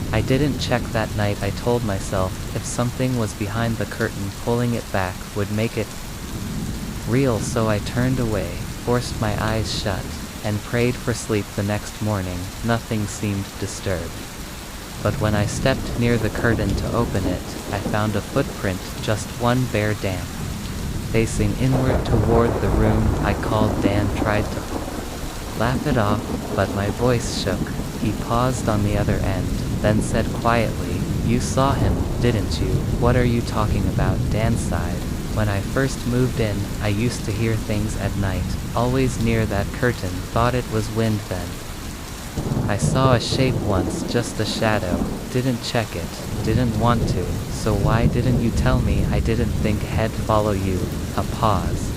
I didn't check that night. I told myself, if something was behind the curtain, pulling it back would make it real. So I turned away, forced my eyes shut, and prayed for sleep. The next morning, nothing seemed disturbed. But when I stepped near the curtain to open it, I found a footprint, just one bare damp, facing inward toward the room. I called Dan, tried to laugh it off, but my voice shook. He paused on the other end, then said quietly, "You saw him, didn't you?" "What are you talking about?" Dan sighed. When I first moved in, I used to hear things at night, always near that curtain, thought it was wind then. I saw a shape once, just a shadow, didn't check it, didn't want to, so why didn't you tell me? I didn't think he'd follow you. A pause.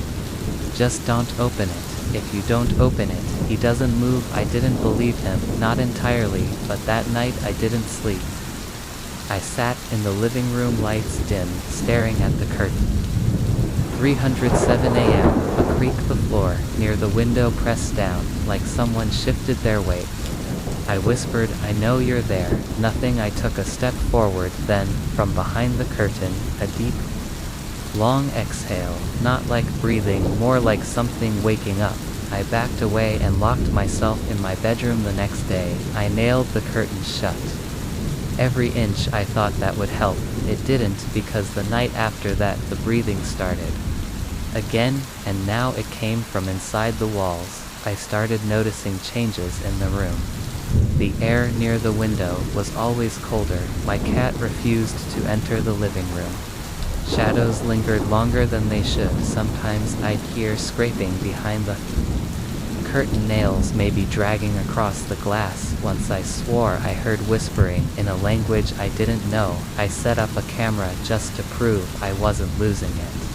Just don't open it. If you don't open it, he doesn't move. I didn't believe him, not entirely, but that night I didn't sleep. I sat in the living room, lights dim, staring at the curtain. 3:07 a.m., a creak the floor, near the window pressed down, like someone shifted their weight. I whispered, I know you're there. Nothing. I took a step forward, then, from behind the curtain, a deep, long exhale, not like breathing, more like something waking up. I backed away and locked myself in my bedroom. The next day, I nailed the curtain shut. Every inch. I thought that would help. It didn't, because the night after that the breathing started again, and now it came from inside the walls. I started noticing changes in the room. The air near the window was always colder. My cat refused to enter the living room. Shadows lingered longer than they should. Sometimes I'd hear scraping behind the curtain, nails maybe dragging across the glass. Once I swore I heard whispering in a language I didn't know. I set up a camera just to prove I wasn't losing it.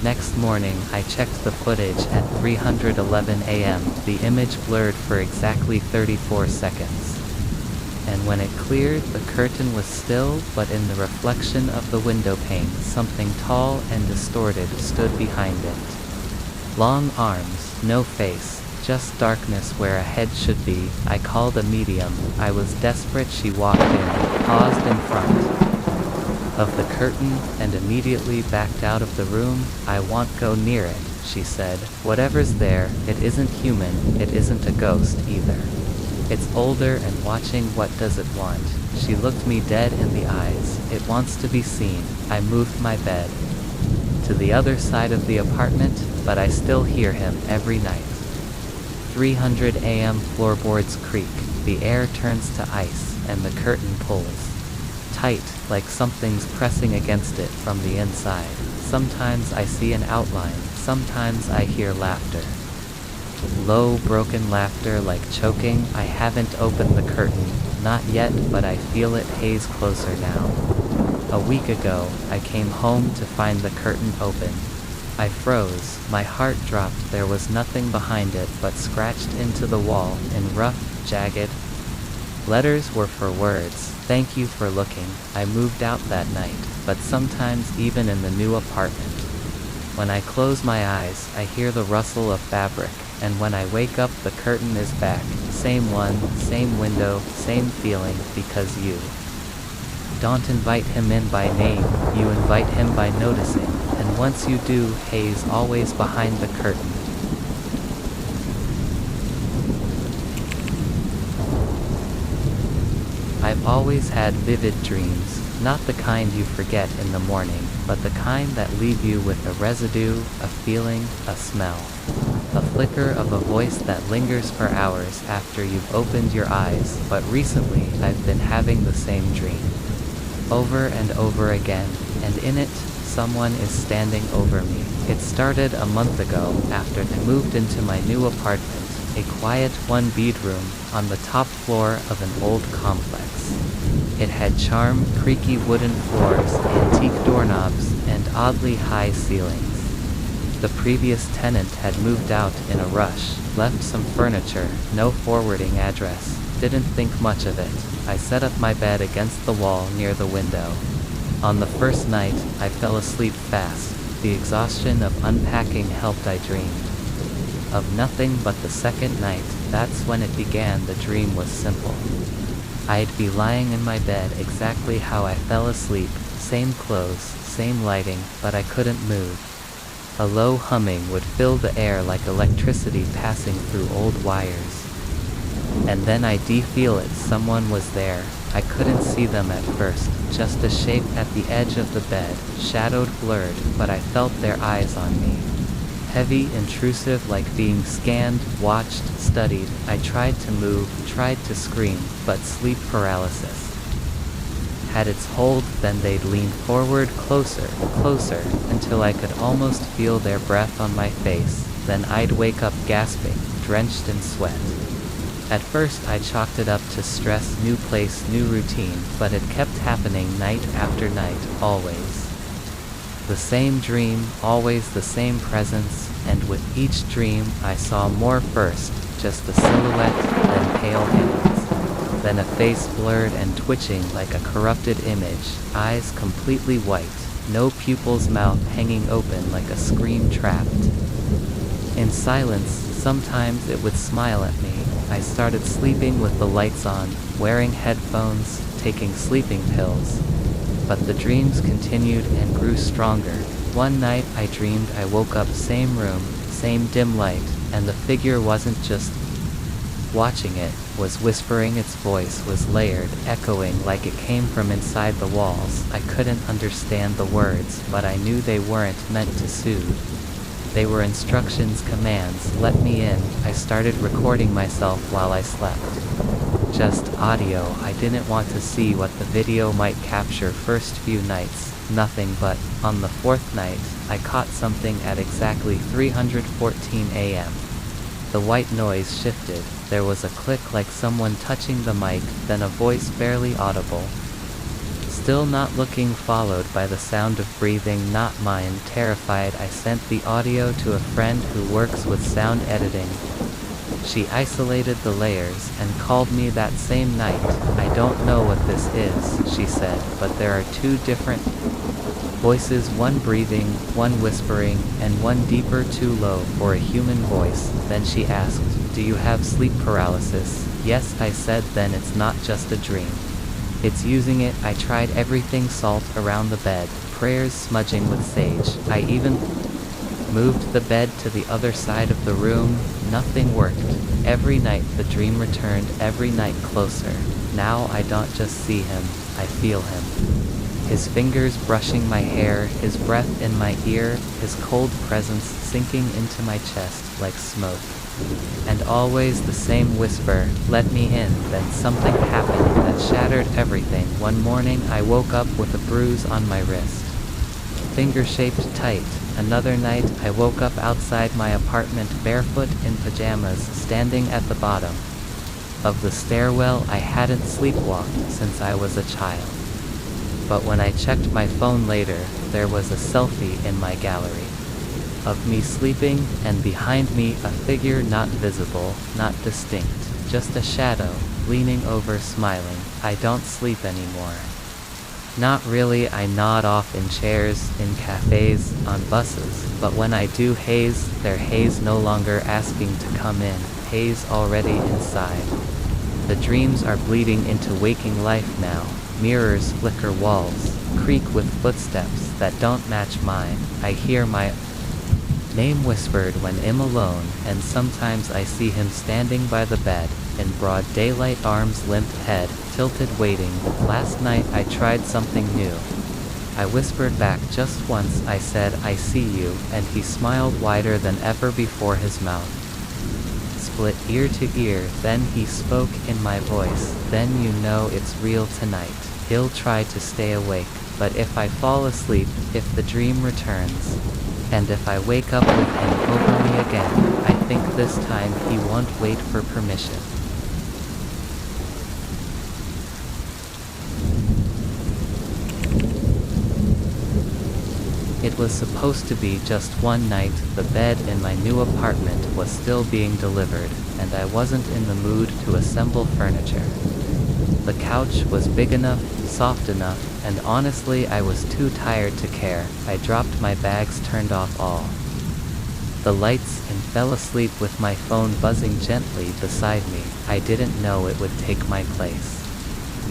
Next morning, I checked the footage at 3:11 a.m. The image blurred for exactly 34 seconds. And when it cleared, the curtain was still, but in the reflection of the window pane, something tall and distorted stood behind it. Long arms, no face, just darkness where a head should be. I called a medium. I was desperate. She walked in, paused in front of the curtain, and immediately backed out of the room. I won't go near it, she said. Whatever's there, it isn't human, it isn't a ghost either. It's older and watching. What does it want? She looked me dead in the eyes. It wants to be seen. I moved my bed to the other side of the apartment, but I still hear him every night. 3:00 a.m. Floorboards creak. The air turns to ice, and the curtain pulls tight, like something's pressing against it from the inside. Sometimes I see an outline, sometimes I hear laughter. Low, broken laughter, like choking. I haven't opened the curtain, not yet, but I feel it haze closer now. A week ago, I came home to find the curtain open. I froze, my heart dropped. There was nothing behind it but scratched into the wall in rough, jagged letters were for words. Thank you for looking. I moved out that night, but sometimes even in the new apartment, when I close my eyes, I hear the rustle of fabric, and when I wake up the curtain is back. Same one, same window, same feeling, because you don't invite him in by name, you invite him by noticing, and once you do, he's always behind the curtain. I've always had vivid dreams, not the kind you forget in the morning, but the kind that leave you with a residue, a feeling, a smell. A flicker of a voice that lingers for hours after you've opened your eyes. But recently, I've been having the same dream, over and over again, and in it, someone is standing over me. It started a month ago, after I moved into my new apartment. A quiet one-bedroom on the top floor of an old complex. It had charm, creaky wooden floors, antique doorknobs, and oddly high ceilings. The previous tenant had moved out in a rush, left some furniture, no forwarding address. Didn't think much of it. I set up my bed against the wall near the window. On the first night, I fell asleep fast. The exhaustion of unpacking helped. I dreamed of nothing. But the second night, that's when it began. The dream was simple. I'd be lying in my bed exactly how I fell asleep, same clothes, same lighting, but I couldn't move. A low humming would fill the air like electricity passing through old wires. And then I'd feel it. Someone was there. I couldn't see them at first, just a shape at the edge of the bed, shadowed, blurred, but I felt their eyes on me. Heavy, intrusive, like being scanned, watched, studied. I tried to move, tried to scream, but sleep paralysis had its hold, then they'd lean forward closer, closer, until I could almost feel their breath on my face. Then I'd wake up gasping, drenched in sweat. At first I chalked it up to stress, new place, new routine, but it kept happening night after night, always. The same dream, always the same presence, and with each dream I saw more first, just a silhouette, then pale hands. Then a face blurred and twitching like a corrupted image, eyes completely white, no pupils, mouth hanging open like a scream trapped. In silence, sometimes it would smile at me. I started sleeping with the lights on, wearing headphones, taking sleeping pills. But the dreams continued and grew stronger. One night I dreamed I woke up, same room, same dim light, and the figure wasn't just watching, it was whispering. Its voice was layered, echoing like it came from inside the walls. I couldn't understand the words, but I knew they weren't meant to soothe. They were instructions, commands. Let me in. I started recording myself while I slept. Just audio. I didn't want to see what the video might capture. First few nights, nothing, but on the fourth night, I caught something at exactly 3:14 a.m. The white noise shifted. There was a click like someone touching the mic, then a voice barely audible. Still not looking, followed by the sound of breathing, not mine. Terrified, I sent the audio to a friend who works with sound editing. She isolated the layers and called me that same night. I don't know what this is, she said, but there are two different voices, one breathing, one whispering, and one deeper, too low for a human voice. Then she asked, "Do you have sleep paralysis?" "Yes," I said. "Then it's not just a dream. It's using it." I tried everything: salt around the bed, prayers smudging with sage. I even moved the bed to the other side of the room. Nothing worked. Every night the dream returned, every night closer. Now I don't just see him, I feel him. His fingers brushing my hair, his breath in my ear, his cold presence sinking into my chest like smoke. And always the same whisper, "Let me in." Then something happened that shattered everything. One morning I woke up with a bruise on my wrist, finger-shaped tight. Another night I woke up outside my apartment, barefoot in pajamas, standing at the bottom of the stairwell. I hadn't sleepwalked since I was a child. But when I checked my phone later, there was a selfie in my gallery of me sleeping, and behind me a figure not visible, not distinct, just a shadow, leaning over, smiling. I don't sleep anymore. Not really. I nod off in chairs, in cafes, on buses, but when I do haze, they're haze no longer asking to come in, haze already inside. The dreams are bleeding into waking life now. Mirrors flicker, walls creak with footsteps that don't match mine. I hear my name whispered when I'm alone, and sometimes I see him standing by the bed, in broad daylight, arms limp, head tilted, waiting. Last night I tried something new. I whispered back just once. I said, "I see you," and he smiled wider than ever before. His mouth split ear to ear. Then he spoke in my voice, "Then you know it's real tonight." He'll try to stay awake, but if I fall asleep, if the dream returns, and if I wake up with him over me again, I think this time he won't wait for permission. It was supposed to be just one night. The bed in my new apartment was still being delivered, and I wasn't in the mood to assemble furniture. The couch was big enough, soft enough, and honestly I was too tired to care. I dropped my bags, turned off all the lights, and fell asleep with my phone buzzing gently beside me. I didn't know it would take my place.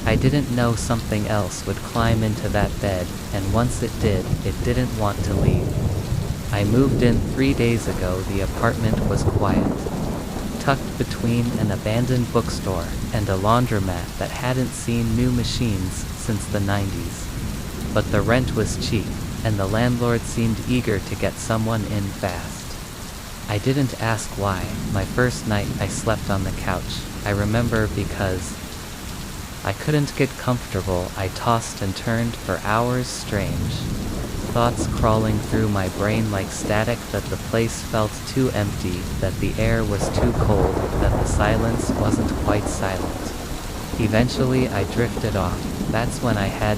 I didn't know something else would climb into that bed, and once it did, it didn't want to leave. I moved in 3 days ago. The apartment was quiet, tucked between an abandoned bookstore and a laundromat that hadn't seen new machines since the 90s. But the rent was cheap, and the landlord seemed eager to get someone in fast. I didn't ask why. My first night I slept on the couch. I remember because I couldn't get comfortable. I tossed and turned for hours, strange thoughts crawling through my brain like static, that the place felt too empty, that the air was too cold, that the silence wasn't quite silent. Eventually I drifted off. That's when I had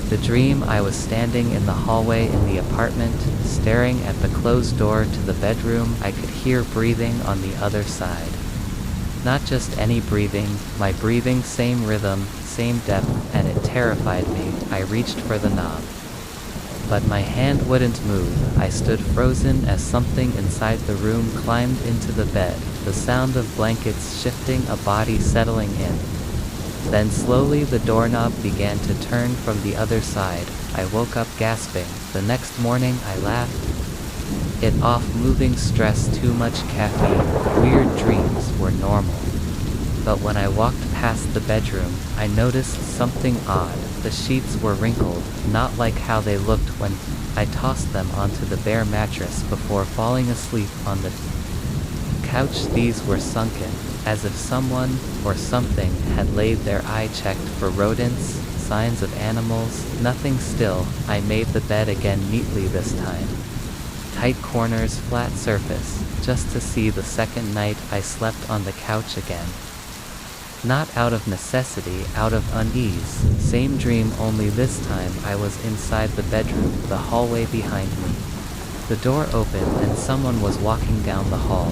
the dream. I was standing in the hallway in the apartment, staring at the closed door to the bedroom. I could hear breathing on the other side. Not just any breathing, my breathing, same rhythm, same depth, and it terrified me. I reached for the knob, but my hand wouldn't move. I stood frozen as something inside the room climbed into the bed, the sound of blankets shifting, a body settling in. Then slowly the doorknob began to turn from the other side. I woke up gasping. The next morning I laughed it off. Moving stress, too much caffeine, weird dreams were normal. But when I walked past the bedroom, I noticed something odd. The sheets were wrinkled, not like how they looked when I tossed them onto the bare mattress before falling asleep on the couch. These were sunken, as if someone or something had laid there. I checked for rodents, signs of animals, nothing. Still, I made the bed again, neatly this time. Tight corners, flat surface, just to see. The second night I slept on the couch again. Not out of necessity, out of unease. Same dream, only this time I was inside the bedroom, the hallway behind me. The door opened and someone was walking down the hall.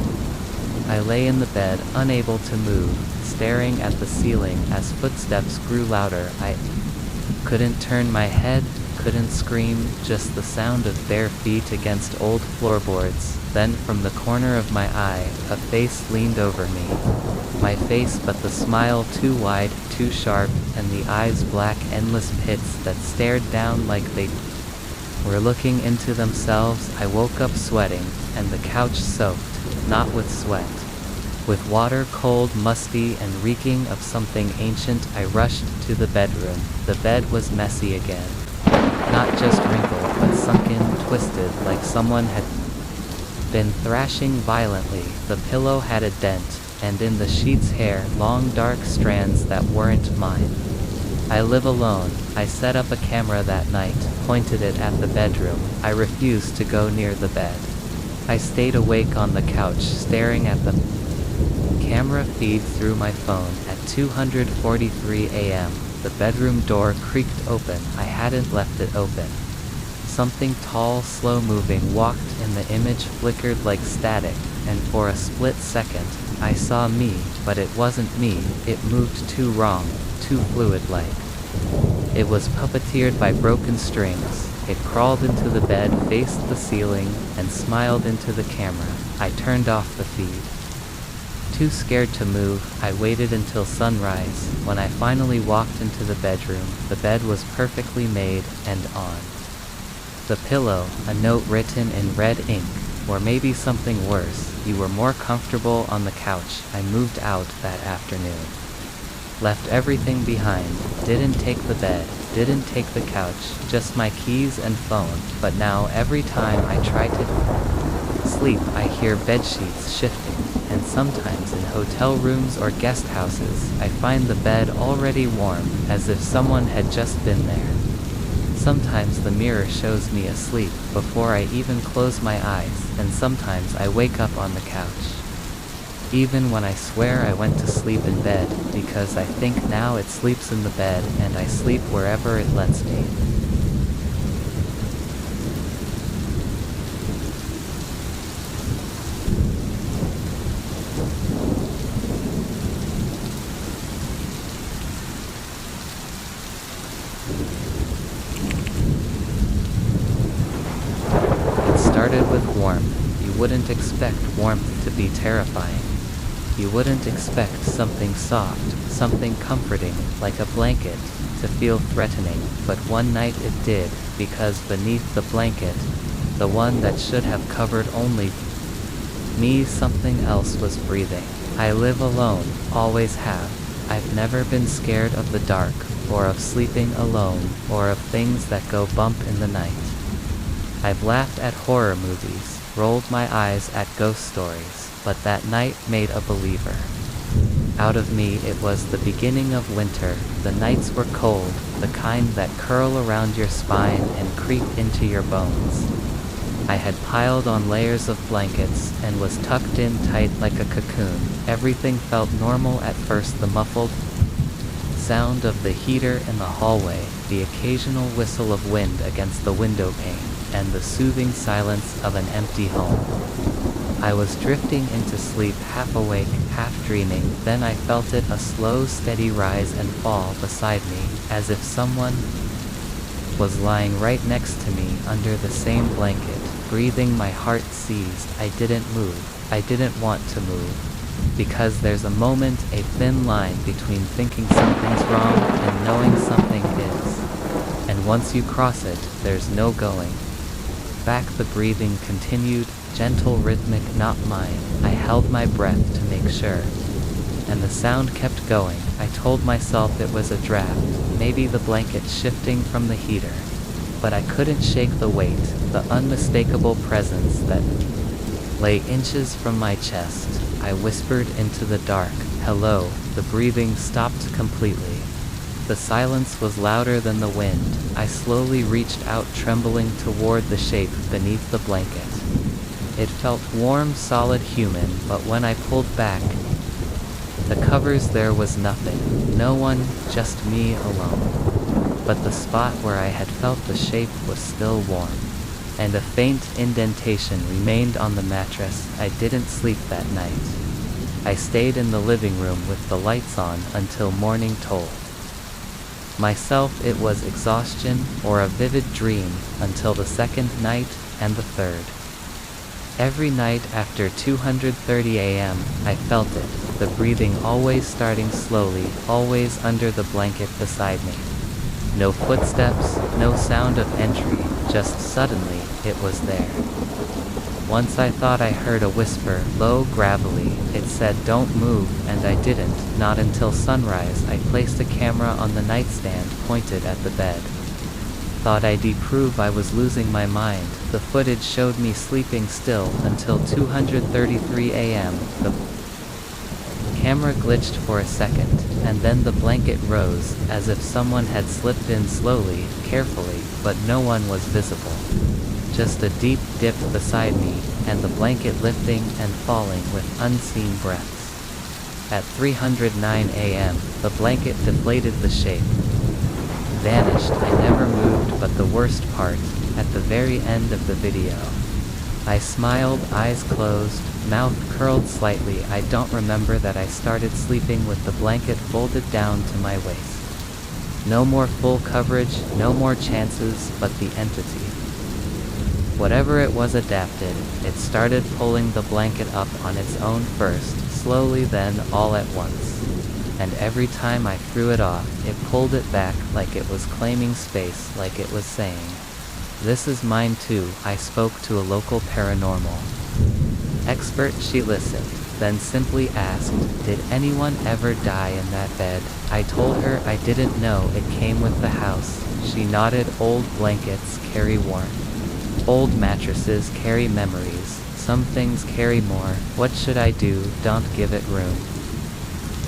I lay in the bed, unable to move, staring at the ceiling as footsteps grew louder. I couldn't turn my head, couldn't scream, just the sound of bare feet against old floorboards. Then from the corner of my eye, a face leaned over me. My face, but the smile too wide, too sharp, and the eyes black, endless pits that stared down like they were looking into themselves. I woke up sweating, and the couch soaked, not with sweat, with water, cold, musty, and reeking of something ancient. I rushed to the bedroom. The bed was messy again. Not just wrinkled, but sunken, twisted, like someone had been thrashing violently. The pillow had a dent, and in the sheets hair, long dark strands that weren't mine. I live alone. I set up a camera that night, pointed it at the bedroom. I refused to go near the bed. I stayed awake on the couch, staring at the camera feed through my phone. At 2:43 a.m., the bedroom door creaked open. I hadn't left it open. Something tall, slow-moving, walked in. The image flickered like static, and for a split second, I saw me, but it wasn't me. It moved too wrong, too fluid-like. It was puppeteered by broken strings. It crawled into the bed, faced the ceiling, and smiled into the camera. I turned off the feed. Too scared to move, I waited until sunrise. When I finally walked into the bedroom, the bed was perfectly made and on the pillow, a note written in red ink, or maybe something worse: you were more comfortable on the couch. I moved out that afternoon. Left everything behind. Didn't take the bed, didn't take the couch, just my keys and phone. But now every time I try to sleep, I hear bedsheets shifting, and sometimes in hotel rooms or guest houses, I find the bed already warm, as if someone had just been there. Sometimes the mirror shows me asleep before I even close my eyes, and sometimes I wake up on the couch. Even when I swear I went to sleep in bed, because I think now it sleeps in the bed, and I sleep wherever it lets me. Started with warmth. You wouldn't expect warmth to be terrifying. You wouldn't expect something soft, something comforting, like a blanket, to feel threatening, but one night it did, because beneath the blanket, the one that should have covered only me, something else was breathing. I live alone, always have. I've never been scared of the dark, or of sleeping alone, or of things that go bump in the night. I've laughed at horror movies, rolled my eyes at ghost stories, but that night made a believer. Out of me it was the beginning of winter. The nights were cold, the kind that curl around your spine and creep into your bones. I had piled on layers of blankets and was tucked in tight like a cocoon. Everything felt normal at first, the muffled sound of the heater in the hallway, the occasional whistle of wind against the window pane, and the soothing silence of an empty home. I was drifting into sleep, half awake, half dreaming. Then I felt it, a slow, steady rise and fall beside me, as if someone was lying right next to me under the same blanket, breathing. My heart seized. I didn't move. I didn't want to move. Because there's a moment, a thin line between thinking something's wrong and knowing something is. And once you cross it, there's no going back. The breathing continued, gentle, rhythmic, not mine. I held my breath to make sure. And the sound kept going. I told myself it was a draft, maybe the blanket shifting from the heater. But I couldn't shake the weight, the unmistakable presence that lay inches from my chest. I whispered into the dark, "Hello." The breathing stopped completely. The silence was louder than the wind. I slowly reached out, trembling toward the shape beneath the blanket. It felt warm, solid, human, but when I pulled back the covers, there was nothing. No one, just me alone. But the spot where I had felt the shape was still warm. And a faint indentation remained on the mattress. I didn't sleep that night. I stayed in the living room with the lights on until morning told myself it was exhaustion or a vivid dream, until the second night and the third. Every night after 2:30 a.m., I felt it, the breathing always starting slowly, always under the blanket beside me. No footsteps, no sound of entry, just suddenly, it was there. Once I thought I heard a whisper, low, gravelly. It said, "Don't move," and I didn't. Not until sunrise. I placed a camera on the nightstand, pointed at the bed. Thought I'd prove I was losing my mind. The footage showed me sleeping still until 2:33 a.m. The camera glitched for a second, and then the blanket rose, as if someone had slipped in slowly, carefully, but no one was visible. Just a deep dip beside me, and the blanket lifting and falling with unseen breaths. At 3:09 a.m., the blanket deflated, the shape vanished. I never moved, but the worst part, at the very end of the video, I smiled, eyes closed, mouth curled slightly. I don't remember that I started sleeping with the blanket folded down to my waist. No more full coverage, no more chances, but the entity, whatever it was, adapted. It started pulling the blanket up on its own first, slowly, then all at once. And every time I threw it off, it pulled it back, like it was claiming space, like it was saying, "This is mine too." I spoke to a local paranormal expert. She listened, then simply asked, "Did anyone ever die in that bed?" I told her I didn't know, it came with the house. She nodded. Old blankets carry warmth. Old mattresses carry memories. Some things carry more. What should I do? Don't give it room.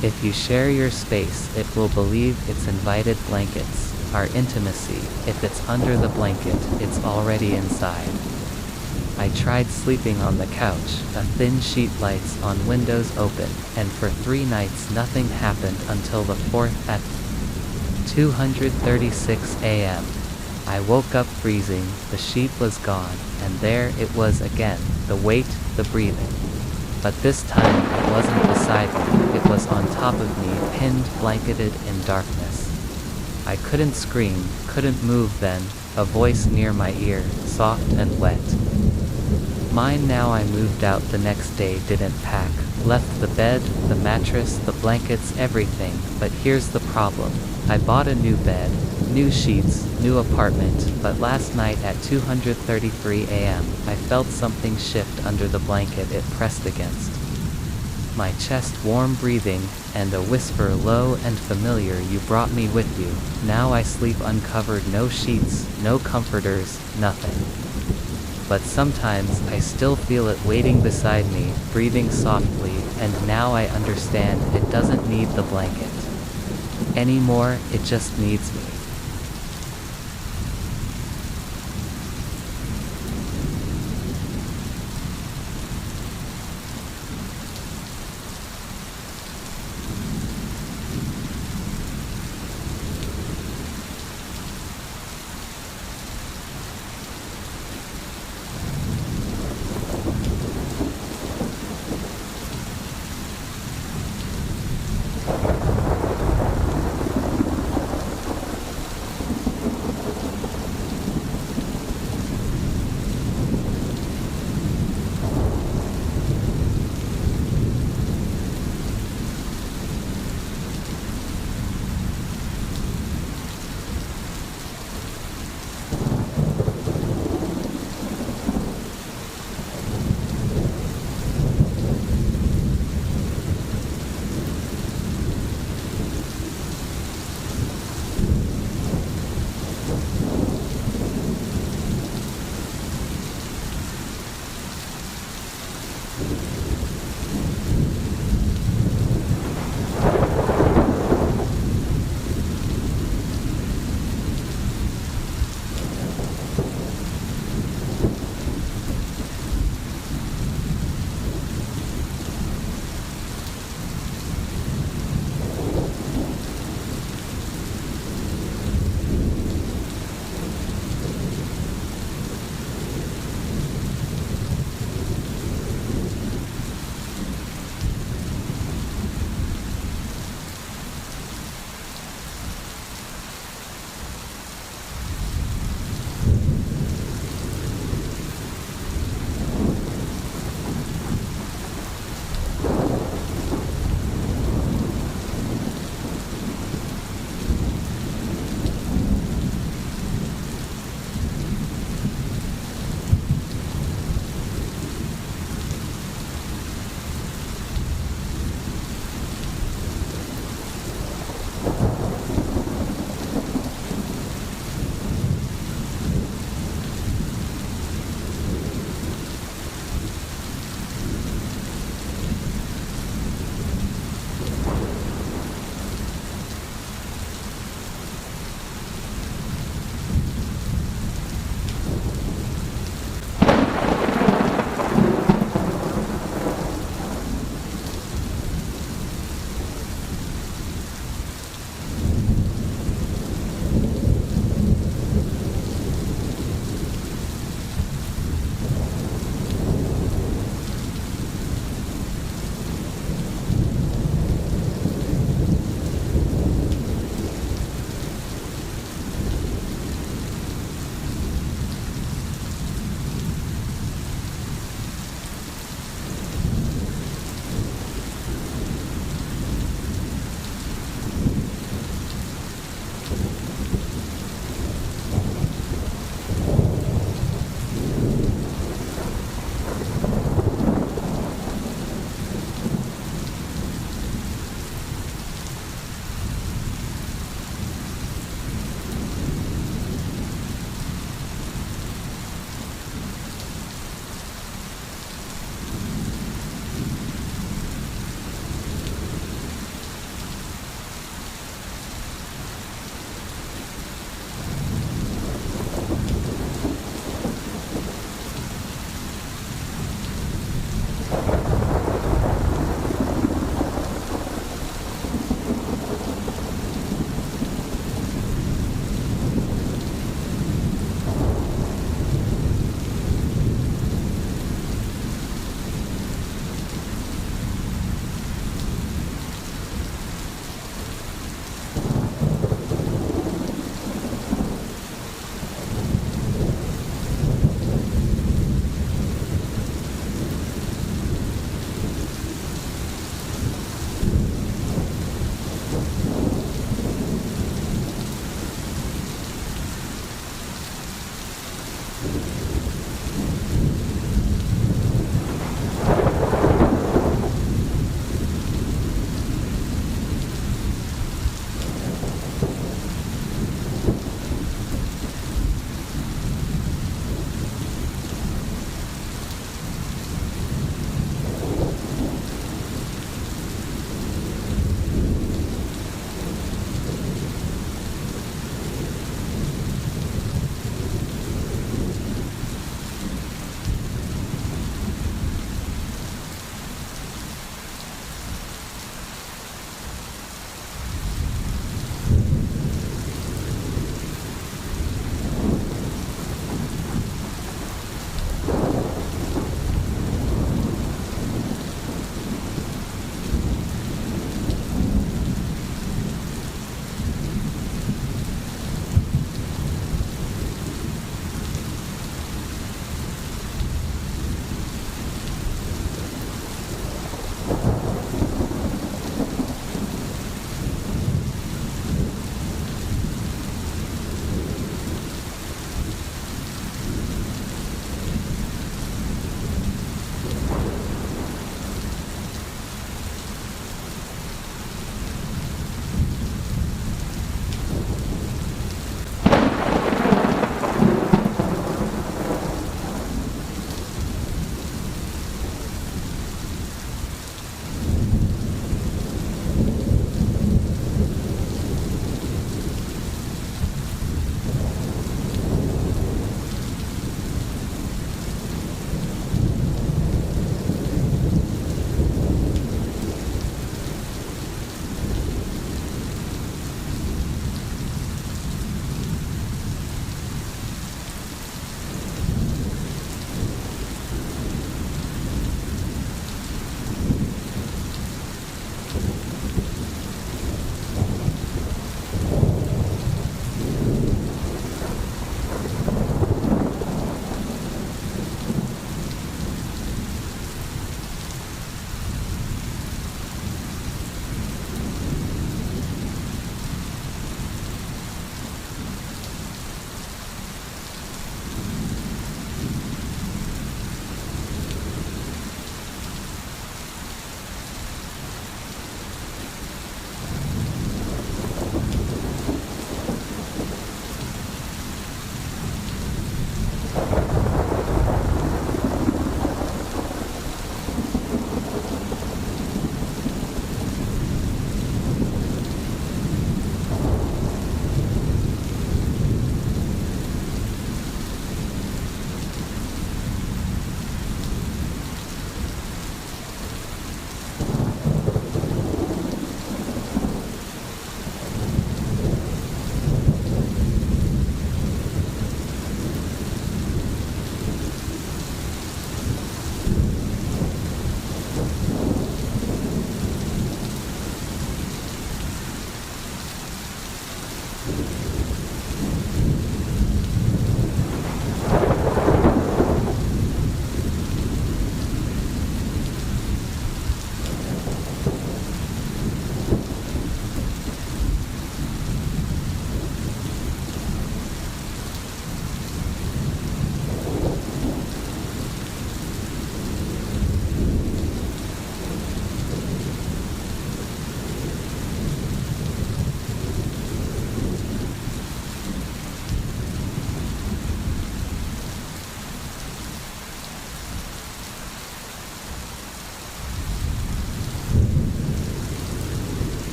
If you share your space, it will believe it's invited. Blankets are intimacy. If it's under the blanket, it's already inside. I tried sleeping on the couch, a thin sheet, lights on, windows open, and for 3 nights nothing happened until the 4th at 2:36 a.m. I woke up freezing. The sheet was gone, and there it was again, the weight, the breathing. But this time it wasn't beside me, it was on top of me, pinned, blanketed in darkness. I couldn't scream, couldn't move. Then, a voice near my ear, soft and wet. Mine. Now I moved out the next day, didn't pack, left the bed, the mattress, the blankets, everything. But here's the problem. I bought a new bed, new sheets, new apartment, but last night at 2:33 a.m., I felt something shift under the blanket it pressed against my chest, warm breathing, and a whisper, low and familiar, "You brought me with you." Now I sleep uncovered, no sheets, no comforters, nothing. but sometimes I still feel it waiting beside me, breathing softly, and now I understand it doesn't need the blanket anymore, it just needs me.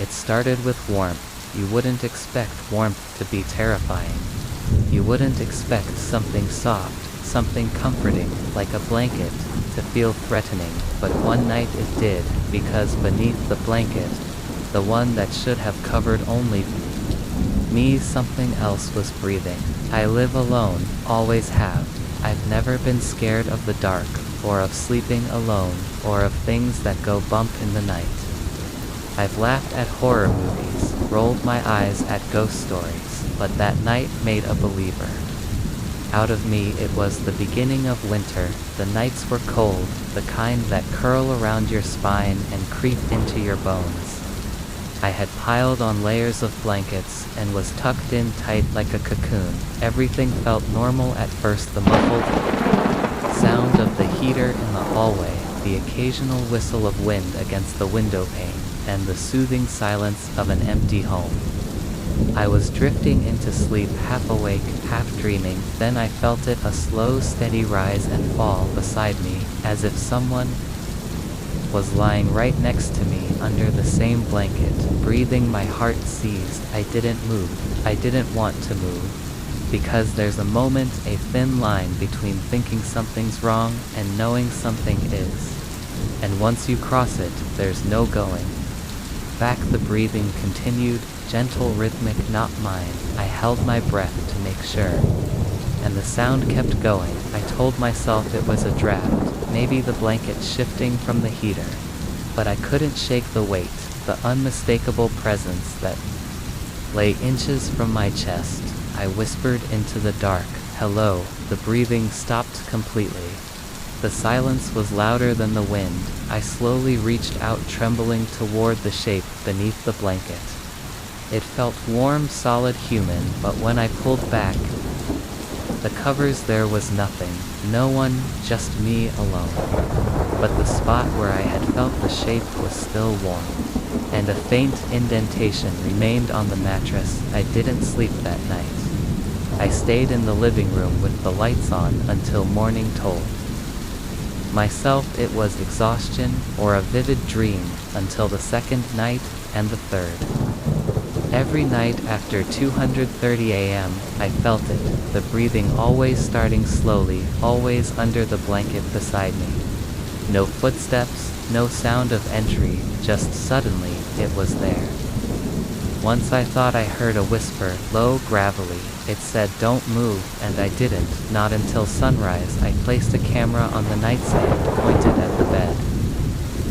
It started with warmth. You wouldn't expect warmth to be terrifying. You wouldn't expect something soft, something comforting, like a blanket, to feel threatening, but one night it did, because beneath the blanket, the one that should have covered only me, something else was breathing. I live alone, always have. I've never been scared of the dark, or of sleeping alone, or of things that go bump in the night. I've laughed at horror movies, rolled my eyes at ghost stories, but that night made a believer. Out of me it was the beginning of winter. The nights were cold, the kind that curl around your spine and creep into your bones. I had piled on layers of blankets and was tucked in tight like a cocoon. Everything felt normal at first. The muffled sound of the heater in the hallway, the occasional whistle of wind against the window pane, and the soothing silence of an empty home. I was drifting into sleep, half awake, half dreaming. Then I felt it, a slow, steady rise and fall beside me, as if someone was lying right next to me under the same blanket, breathing. My heart seized. I didn't move. I didn't want to move. Because there's a moment, a thin line between thinking something's wrong and knowing something is. And once you cross it, there's no going back. The breathing continued, gentle, rhythmic, not mine. I held my breath to make sure. And the sound kept going. I told myself it was a draft, maybe the blanket shifting from the heater. But I couldn't shake the weight, the unmistakable presence that lay inches from my chest. I whispered into the dark, "Hello." The breathing stopped completely. The silence was louder than the wind. I slowly reached out, trembling toward the shape beneath the blanket. It felt warm, solid, human, but when I pulled back the covers, there was nothing. No one, just me alone. But the spot where I had felt the shape was still warm, and a faint indentation remained on the mattress. I didn't sleep that night. I stayed in the living room with the lights on until morning told myself it was exhaustion or a vivid dream, until the second night and the third. Every night after 2:30 a.m., I felt it, the breathing always starting slowly, always under the blanket beside me. No footsteps, no sound of entry, just suddenly, it was there. Once I thought I heard a whisper, low, gravelly. It said, "Don't move," and I didn't. Not until sunrise. I placed a camera on the nightstand, pointed at the bed.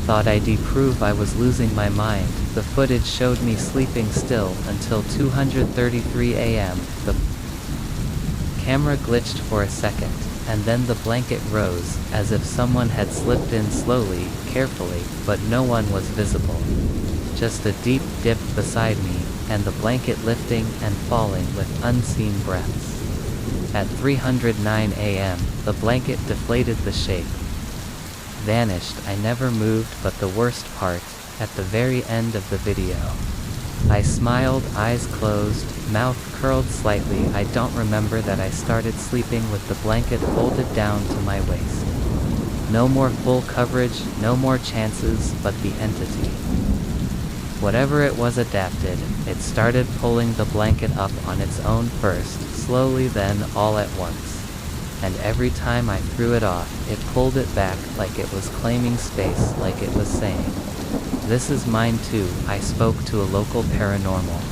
Thought I'd prove I was losing my mind. The footage showed me sleeping still until 2:33 a.m. The camera glitched for a second, and then the blanket rose, as if someone had slipped in slowly, carefully, but no one was visible. Just a deep dip beside me, and the blanket lifting and falling with unseen breaths. At 3:09 a.m., the blanket deflated, the shape vanished. I never moved, but the worst part, at the very end of the video, I smiled, eyes closed, mouth curled slightly. I don't remember that I started sleeping with the blanket folded down to my waist. No more full coverage, no more chances, but the entity, whatever it was, adapted. It started pulling the blanket up on its own first, slowly, then all at once. And every time I threw it off, it pulled it back, like it was claiming space, like it was saying, "This is mine too." I spoke to a local paranormal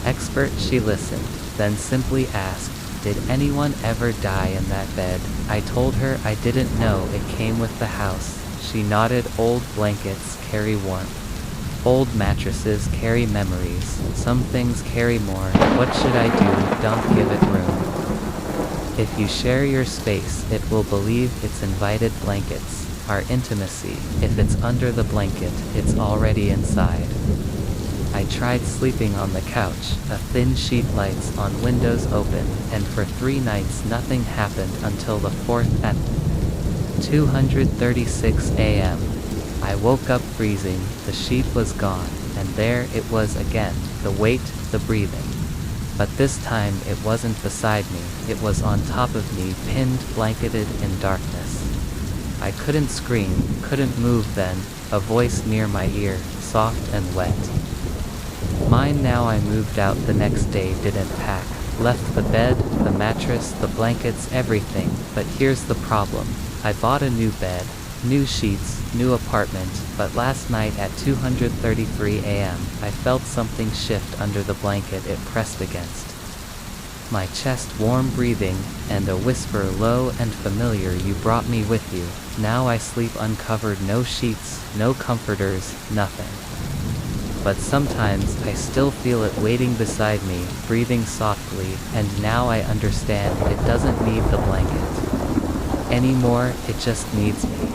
expert. She listened, then simply asked, "Did anyone ever die in that bed?" I told her I didn't know, it came with the house. She nodded. Old blankets carry warmth. Old mattresses carry memories. Some things carry more. What should I do? Don't give it room. If you share your space, it will believe it's invited. Blankets are intimacy. If it's under the blanket, it's already inside. I tried sleeping on the couch, a thin sheet, lights on, windows open, and for 3 nights nothing happened until the 4th at 2:36 a.m. I woke up freezing. The sheet was gone, and there it was again, the weight, the breathing. But this time it wasn't beside me, it was on top of me, pinned, blanketed in darkness. I couldn't scream, couldn't move. Then, a voice near my ear, soft and wet. Mine now. I moved out the next day, didn't pack. Left the bed, the mattress, the blankets, everything. But here's the problem. I bought a new bed, new sheets, new apartment, but last night at 2:33 a.m., I felt something shift under the blanket it pressed against. My chest, warm breathing, and a whisper, low and familiar, "You brought me with you." Now I sleep uncovered, no sheets, no comforters, nothing. But sometimes I still feel it waiting beside me, breathing softly, and now I understand. It doesn't need the blanket anymore, it just needs me.